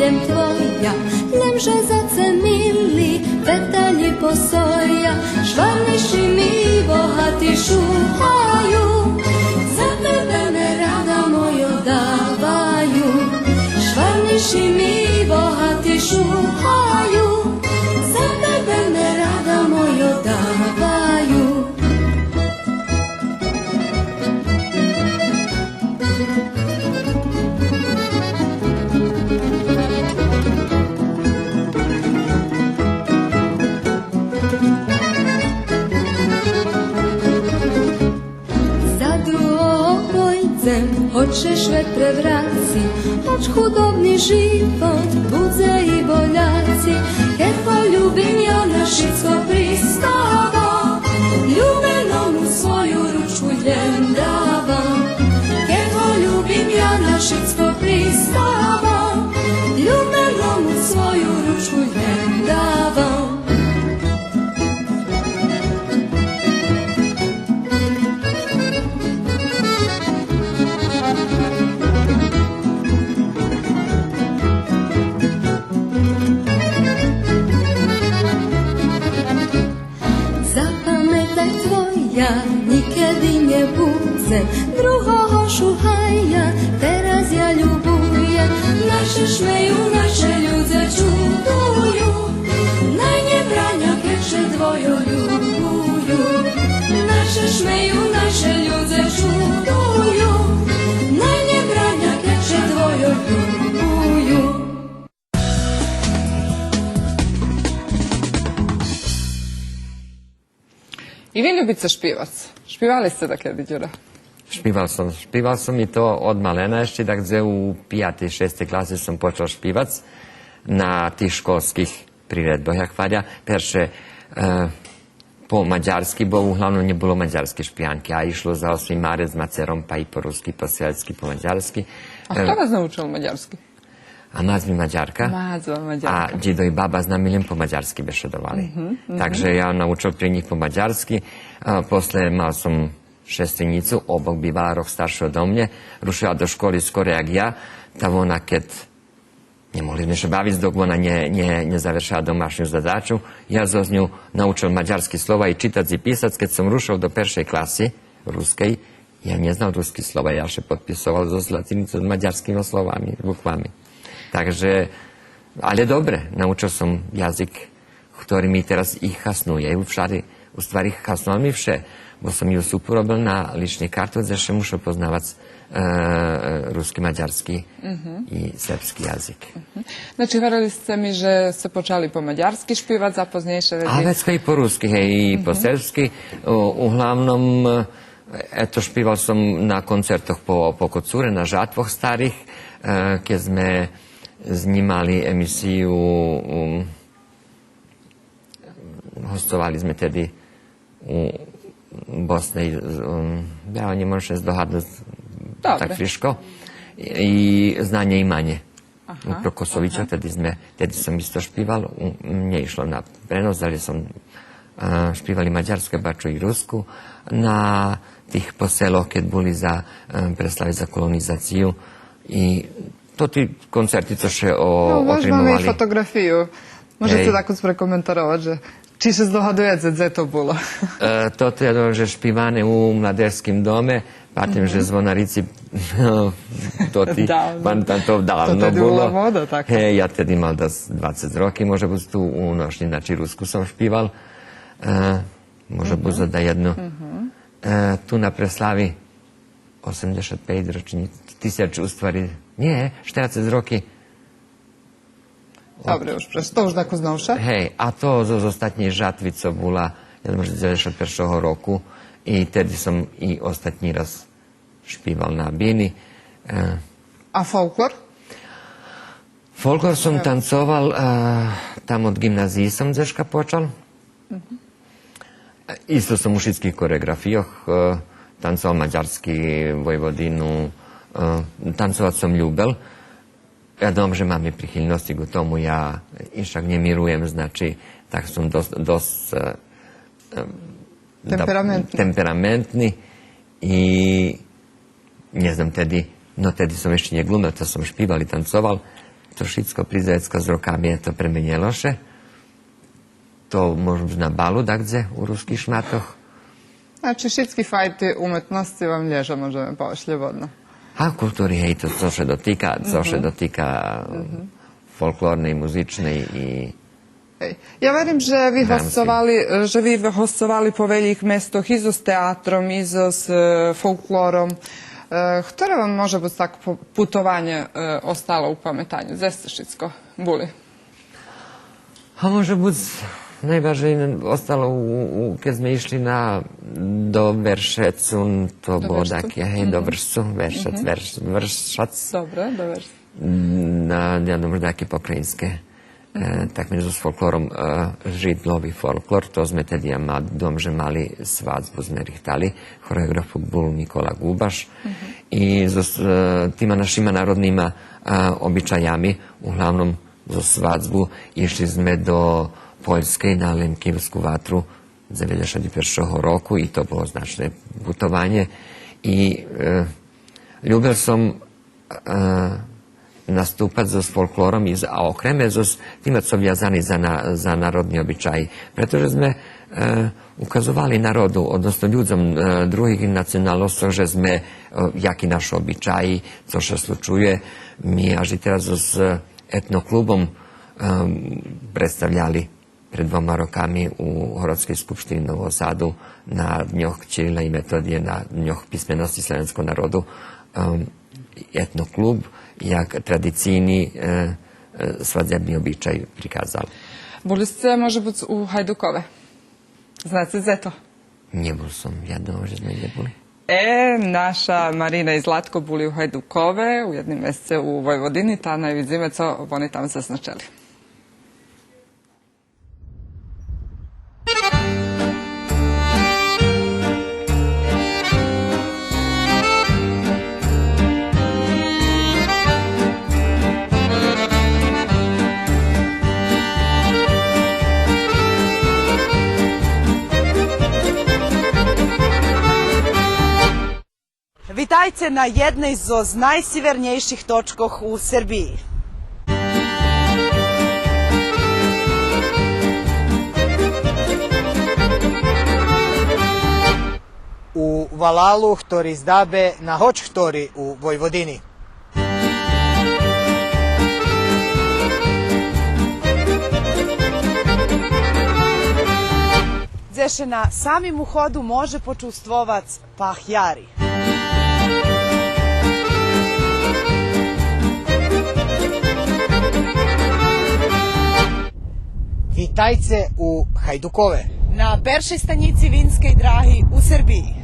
Tvoja, lemže zacenili, petalji posoja, švarniši mi bohati šuhaju, za tebe me rada mojo davaju. Švarniši mi bohati šuhaju, za tebe me rada mojo davaju. Hoćeš vetre vraci, hoć hudobni život, budze i boljaci, jer poljubim ja na šitsko pristava, ljubenom u svoju ručku ljem davam. Jer poljubim ja na šitsko pristava, ljubenom u svoju ručku ljem davam. Nikedy nie budzę druhého šuhaja, teraz ja ľubujem. Naše šmeju, naše ľudze čudujú, najnebrania, keďže dvojo ľubujú. Naše šmeju, naše ľudze čudujú, najnebrania, keďže dvojo ľubujú. I vi ljubite špivac. Špivali ste da kedy, Ďuro? Špival sam i to od malena ešte, dakle u 5. i 6. klasi sam počeo špivac na tih školskih priredbah, jak valja. Perše po mađarski, bo uglavnom nije bilo mađarske špijanke, a išlo za 8. marec s macerom, pa i po ruski, po seljski, po mađarski. A kto vas naučil mađarski? A maz mi Mađarka, a džido i baba znam miljem po mađarski bešedovali. Takže ja naučil pri njih po mađarski, posle malo sam šestenicu, obok bývala rok staršia odo mne, rušila do školy skôr jak ja, tak ona keď nemohli sme sa baviť, dok ona nezavršila domášňu zadaču. Ja zo z ňu naučil maďarský slova i čítať i písať. Keď som rušil do prvej klasy ruskej, ja neznal ruský slova, ja še podpisoval zo latinicu s maďarskými slovami, bukvami. Takže, ale dobre, naučil som jazyk, ktorý mi teraz i chasnuje. U stvari chasnoval mi vše, bo som ju súpu robil na ličnej kartu, že mušel poznávať ruski, maďarski i srpski jazyk. Znači, hovorili ste mi, že ste počali po maďarsky špívať za poznejšie veci? A vecko i po rusky, hej, i po srpski. Uglavnom, eto, špíval som na koncertoch po Kocúre, na žatvoch starých, keď sme snimali emisiju, hostovali sme tedy u Bosne, ja nemôžem zdohadnúť tak friško, i Znanje i manje. U Prokosovića, tedy som isto špíval, mne išlo na prenos, ali som špívali maďarsku, baču i rusku, na tých poseloch, keď boli za preslavi za kolonizaciju i to ti koncerti, co še Možno otrimovali. máme i fotografiju. Možete tako sprekomentarovať, že či se zdohadujete, gdje to bilo? Toto je že špívane u mladerskim dome, patim, že zvonarici to ti to davno tedy bilo. bola moda, tako. Ja tedy mal 20 roky, može biti tu u nošnji, znači rusku sam špíval, može biti da jednu. Tu na preslavi 85 ročnic, 1000 u stvari, nie, 40 roky. Dobre, to už tako znavša. Hej, a to z ostatní žatvy, co bola, ja možno 91. roku, i tedy som i ostatní raz špíval na bini. A folklor? Folklor som tancoval, tam od gimnaziji som zeška počal. Isto som u všetkých koreografijoch tancoval maďarský, Vojvodinu, tancovať som ľúbel. Ja dom, že mám i prichylnosti k tomu, ja však nemirujem, znači, tak som dosť temperamentný i ne znam, tedy som ešte neglumel, to som špíval i tancoval, to všetko prizajecko s rokami je to premenjeloše. To možno na balu, dakdze, u ruských šmatoch. Znači, všetky fajty umetnosti vám lježa, možeme povedať slobodno. A kultúry, hej, to co še dotyka folklórnej, muzičnej i Ja verím, že vi hostovali po velikých mestoch i so s teatrom, i so s folklorom. Ktoré vám može biti tako putovanje ostalo u pametanju? Gde ste všetko boli? A može biti najvažnije ostalo keď sme išli do Veršecu, to bolo také, hej, do Vršcu, Vršac. Dobre, do Vršcu. Ja domôžem také pokrajinské. Tak među s folklorom židlovi folklor, to sme tedy domže mali svadbu, sme rihtali, choreografuk bol Nikola Gubaš i s tima našima narodnima običajami, uglavnom za svadbu, išli sme do Poljske na Lemkivsku vatru 91. roku i to bolo značné putovanje i ljubel som nastúpať so folklorom a okreme so tým, co viazaní za národní obyčaji. Pretože sme ukazovali národu, odnosno ľuďom druhých nacionálnostov, že sme, jaký naš obyčaji, co sa slučuje. My až i teraz s etnoklubom predstavljali pred 2 rokami u Horodskej skupštiny Nového Sadu na dňoch Čirila i Metodije, na dňoch písmenosti slovenského národu etnoklub, jak tradicijni svadebni običaj prikazali. Boli ste, može biti, u Hajdukove? Znate za to? Nie bol som, ja domov, že sme neboli. Naša Marina i Zlatko boli u Hajdukove, u jednim mjesece u Vojvodini, ta najvidzime, co oni tam zaznačali. Vitajte na jednej z najsevernejších točkoh u Srbiji. U Valalu, ktorý zdabe na hoč ktorý u Vojvodini. Gde se na samim uhodu može počustvovac pah jari. Vitajte u Hajdukove. Na peršej stanici Vinskej drahi u Srbiji.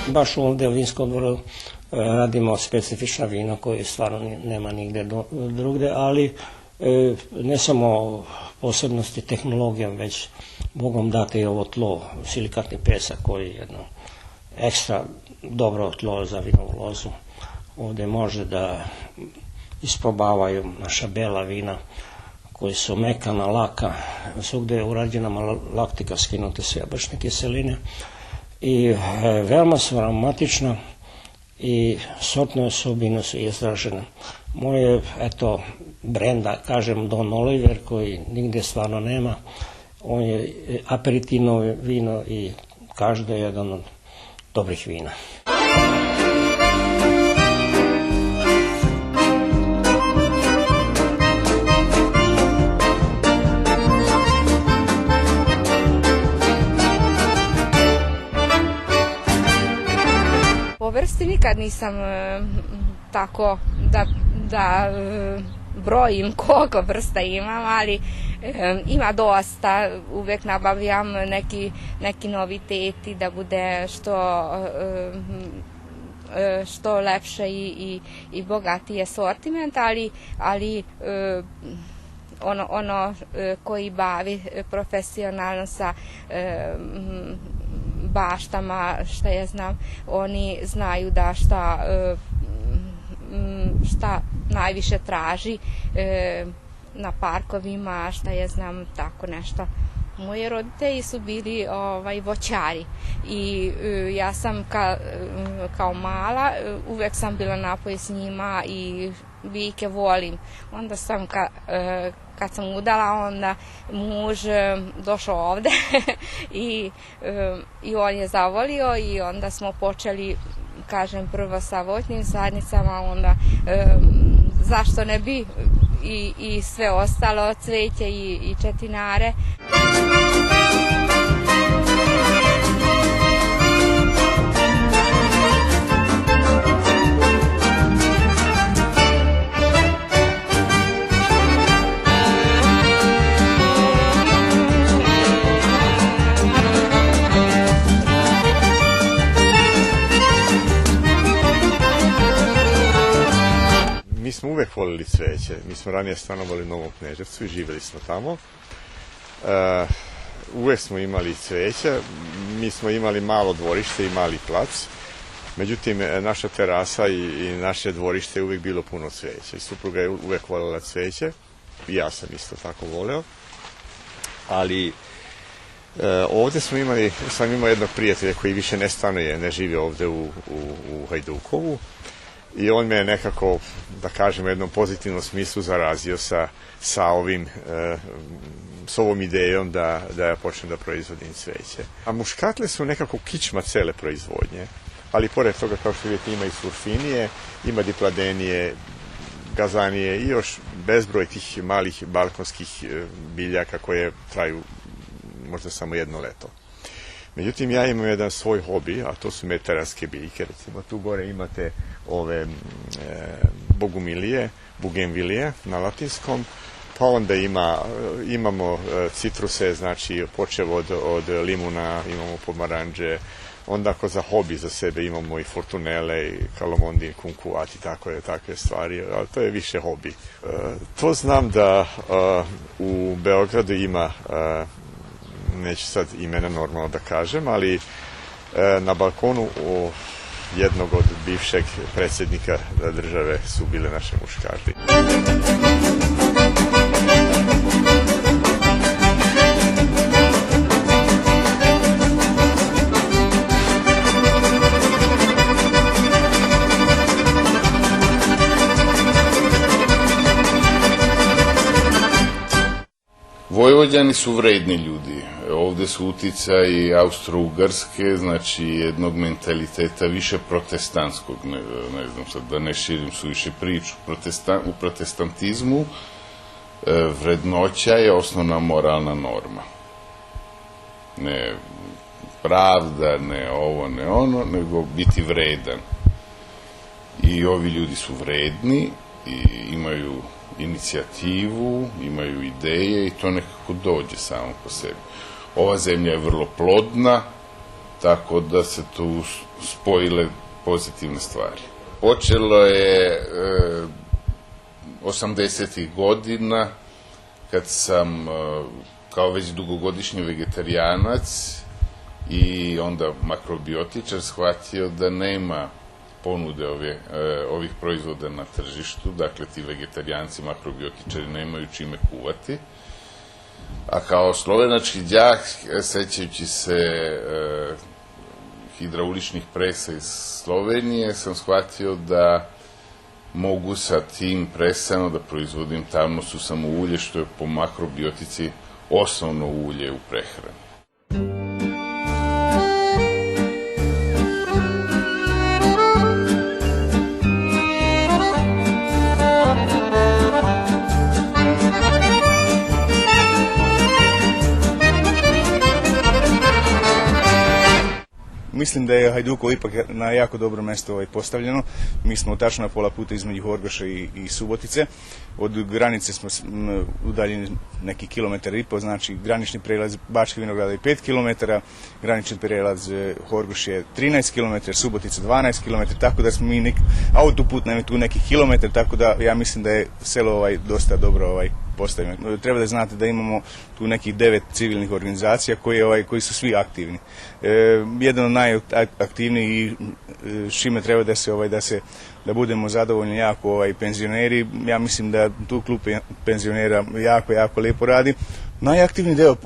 Baš ovdje u Vinskom dvoru radimo specifična vina koje stvarno nema nigde drugde, ali ne samo posebnosti tehnologijom, već Bogom date i ovo tlo, silikatni pesak koji je jedno ekstra dobro tlo za vinovu lozu. Ovdje može da isprobavaju naša bela vina koji su mekana, laka, svugde je urađena malolaktika, skinute sve jabučne kiseline i veoma su aromatična i sortne osobine su izražene. Moje, eto, brenda, kažem Don Oliver, koji nigde stvarno nema, on je aperitivno vino i kaže da je jedan od dobrih vina. Po vrsti nikad nisam tako da brojim koliko vrsta imam, ali ima dosta. Uvek nabavljam neki noviteti da bude što lepše i bogatije sortiment, ali ono koji bavi profesionalno sa baštama, šta ja znam, oni znaju da šta najviše traži na parkovima, šta ja znam, tako nešto. Moji roditelji su bili voćari i ja sam kao mala uvek sam bila napoj s njima i bike volim. Onda sam kad sam udala, onda muž došao ovde i on je zavolio i onda smo počeli, kažem, prvo sa voćnim sadnicama, onda zašto ne bi i sve ostalo, cveće i četinare. Mi smo uvek volili cveće. Mi smo ranije stanovali u Novom Kneževcu i živjeli smo tamo. Uvek smo imali cveća. Mi smo imali malo dvorište i mali plac. Međutim, naša terasa i naše dvorište je uvek bilo puno cveća. I supruga je uvek voljela cveće. I ja sam isto tako voleo. Ali ovdje sam imao jednog prijatelja koji više ne stanuje, ne živi ovdje u Hajdukovu. I on me je nekako, da kažem, u jednom pozitivnom smislu zarazio sa ovom idejom da ja počnem da proizvodim cveće. A muškatle su nekako kičma cele proizvodnje, ali pored toga, kao što vidite, ima i surfinije, ima dipladenije, gazanije i još bezbroj tih malih balkonskih biljaka koje traju možda samo jedno leto. Međutim, ja imam jedan svoj hobi, a to su mediteranske biljke. Recimo, tu gore imate ove bogumilije, bugenvilije na latinskom, pa onda imamo citruse, znači počev od limuna, imamo pomaranđe, onda ako za hobi za sebe imamo i fortunele, i kalomondin, kumkuat i takve stvari, ali to je više hobi. To znam da u Beogradu ima, neću sad imena normalno da kažem, ali na balkonu jednog od bivšeg predsjednika države su bile naše muškarke. Vojvođani su vredni ljudi. Ovdje su uticaji Austro-Ugarske, znači jednog mentaliteta više protestantskog, ne znam sad da ne širim suviše priču. U protestantizmu vrednoća je osnovna moralna norma. Ne pravda, ne ovo, ne ono, nego biti vredan. I ovi ljudi su vredni i imaju inicijativu, imaju ideje i to nekako dođe samo po sebi. Ova zemlja je vrlo plodna, tako da se tu spojile pozitivne stvari. Počelo je 80-ih godina, kad sam kao već dugogodišnji vegetarijanac i onda makrobiotičar shvatio da nema ponude ovih proizvoda na tržištu, dakle ti vegetarijanci, makrobiotičari nemaju čime kuvati. A kao slovenački đak, sećajući se hidrauličnih presa iz Slovenije, sam shvatio da mogu sa tim presama da proizvodim tamno susamo ulje, što je po makrobiotici osnovno ulje u prehrani. Mislim da je Hajdukovo ipak na jako dobro mjesto postavljeno. Mi smo tačno na pola puta između Horgoša i Subotice. Od granice smo udaljeni neki kilometar i po, znači granični prijelaz Bačke Vinograda je 5 km, granični prijelaz Horgoš je 13 km, Subotica 12 km, tako da smo mi autoput nam je tu neki kilometar, tako da ja mislim da je selo dosta dobro postavljeno. Treba da znate da imamo tu nekih 9 civilnih organizacija koji su svi aktivni. Jedan od najaktivnijih s čime treba da budemo zadovoljni jako penzioneri. Ja mislim da tu klub penzionera jako lijepo radi. Najaktivniji deo,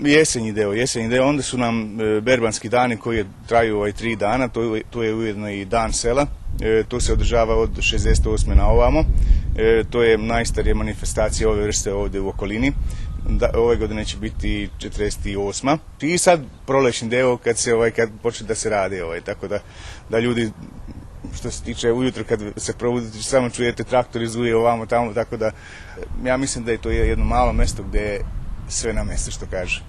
jesenji deo, onda su nam berbanski dani koji traju 3 dana, to je ujedno i dan sela. To se održava od 68. na ovamo. To je najstarija manifestacija ove vrste ovdje u okolini. Ove godine će biti 48. I sad prolećni deo kad počne da se radi, tako da ljudi, što se tiče ujutro kad se probudite, samo čujete traktori zuje ovamo tamo, tako da ja mislim da je to jedno malo mjesto gdje je sve na mjestu, što kaže.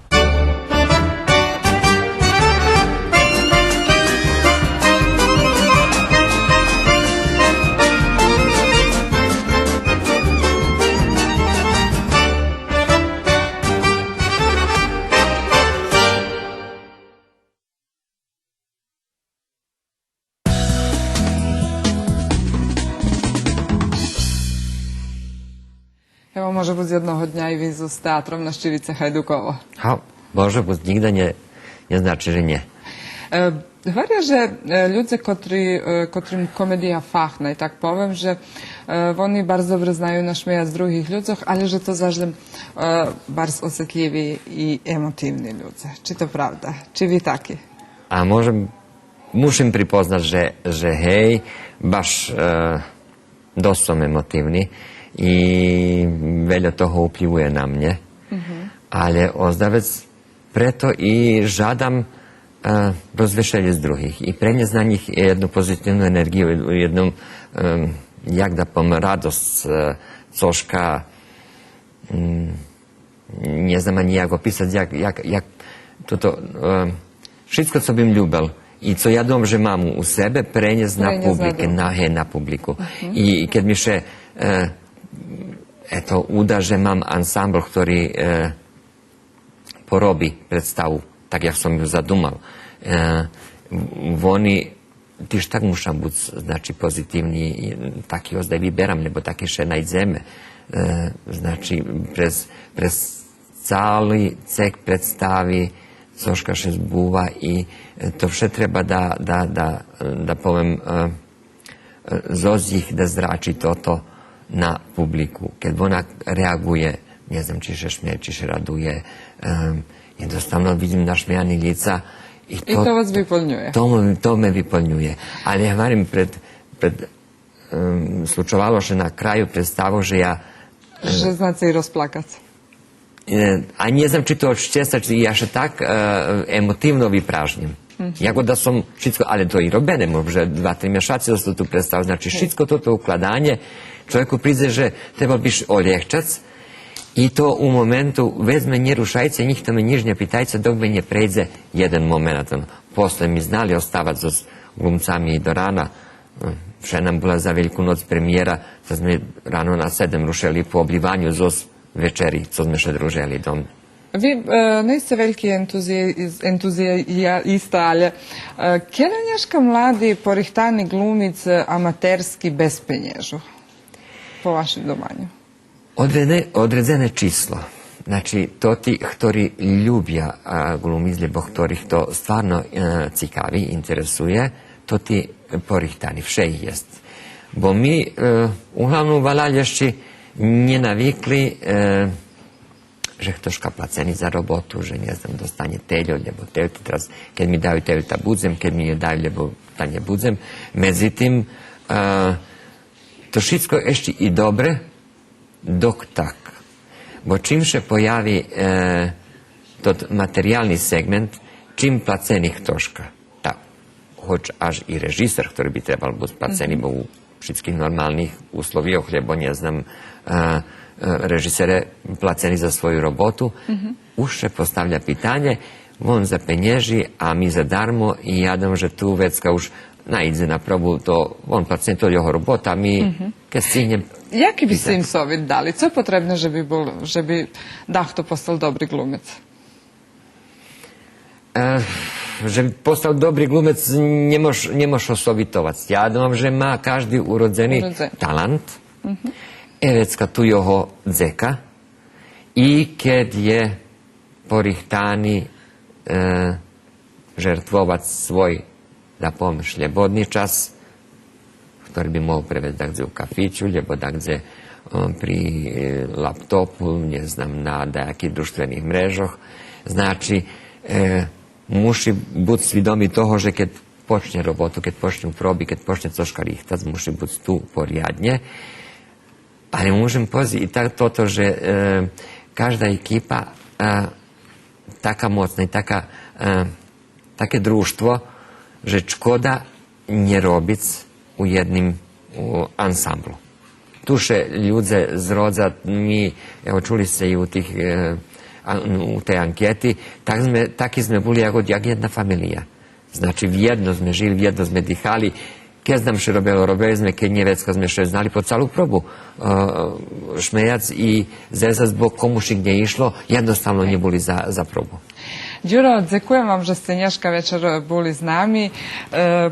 Evo, może być jednego dnia i wizu z teatrom na Ščivice Hajdukovo. Може бути, нігде не значить, що ні. Говоря, że ludzie, którym komedia fachna, i tak powiem, że oni bardzo dobrze znają naśmiejać drugich ludziach, ale że to zawsze bardzo osjetliwi i emotywni ludzie. Czy to prawda? Czy wy taki? A musim pripoznat, že hej, baš dosta som emotivni i veľa toho vplyvuje na mne. Ale ozdravec preto i žadam rozvešelje z drugih i prenijeti na njih jednu pozitivnu energiju, jednu, jak da pom, radost, coška, ne znam ani jak opisati, jak toto, všetko, co bym ljubel i co ja dom, že mam u sebe, prenijeti na publiku. I kad mi še uda, že mam ansambl, ktorý porobi predstavu, tak jak som ju zadumal. Oni tiež tak muša byť, znači, pozitívni, taký ozdaj vyberám, nebo taký še najdeme. Znači, prez celý cek predstavy Zoška še zbuva i to vše treba da povem zoz jih da zrači toto na publiku. Kad ona reaguje, ne znam, či še šmije, či še raduje, jednostavno vidim našmijani lica i to vas vyplňuje. To me vyplňuje. Ali ja varim slučovalo še na kraju predstavu, že ja... Že znate i rozplakać. A nie znam, či to od šćesa, či ja še tak emotivno vypražnjem. Jako da som všetko, ale to i robene, možda 2-3 mješaci da se tu predstavu. Znači, všetko toto ukladanje, čovjeku prize, že treba biš oljehčac i to u momentu vezme nje rušajce, njih to me njižnje pitajce, dok me nje prejde jedan moment. Posle mi znali ostavati s glumcami i do rana. Še nam bila za Veliku noc premijera, da sme rano na 7 rušeli po oblivanju zos večeri, co sme še druželi dom. Vi niste veliki entuzijista, ali kjeda nješka mladi porihtani glumic amaterski bez penježu, po vašem domanju? Odredzene číslo. Znači, to ti, ktorí ljubja glumic, lebo ktorých to stvarno cikavi, interesuje, to ti porihtani, vše ih jest. Bo mi uglavnom valalješći nje navikli že ktoška placeni za robotu, že ne znam, dostanje teljo, lebo telj teraz, kad mi daju telj ta budzem, kad mi je daju, lebo ta nje budzem. Međutim, to šitsko ešte i dobre, dok tak. Bo čim še pojavi tot materijalni segment, čim placeni ktoška, hoć až i režiser, ktorý by trebal biti placeni, bo u všetkých normálnych uslovijoh, lebo ne znam, režisere placeni za svoju robotu, už še postavlja pitanje, on za penježi, a mi za darmo i jadam, že tu vecka už najdze na probu, to on placeni, to je jeho robota, mi kad stinjem... Jaki bi se im sovjet dali? Co je potrebno, že bi Dahto postal dobri glumec? Že bi postal dobri glumec, ne moš osovitovac. Ja dam, že ma každý urodzeni talent, evecka tu jeho dzeka i kad je porihtani žrtvovac svoj, da povem, šljebodni čas, ktorý by mohol prevesť dakdze u kafiću, lebo dakdze pri laptopu, ne znam, na dajakih društvenih mrežoch. Znači, muši biti svidomi toho, že kad počne robotu, kad počne u probi, kad počne coška rihtac, muši biti tu porjadnje. Ali možem poziti i toto, že každa ekipa taka mocna i take društvo, že škoda nje robic u jednim ansamblu. Tuše ljudze zrodza, mi, evo čuli se i u tej anketi, taki sme boli jak jedna familija. Znači, vjedno sme žili, vjedno sme dihali. Keď znam še robili sme, keď nie vecka sme še znali po calu probu šmejac i zezac, bo komuši gdje išlo, jednostavno nie boli za probu. Đuro, dziękujem vam, že ste dneška večer boli z nami.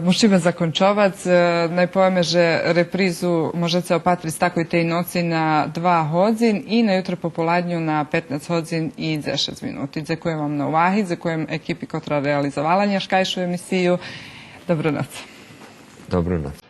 Musíme zakončovať. Najpoveme, že reprízu môžete opatriť takoj tej noci na 2 hodin i na jutro popoladnju na 15 hodin i 10 minuti. Dziękujem vam na uvahi, dziękujem ekipi, koja realizovala dneškajšu emisiju. Dobro noc. Dobro noc.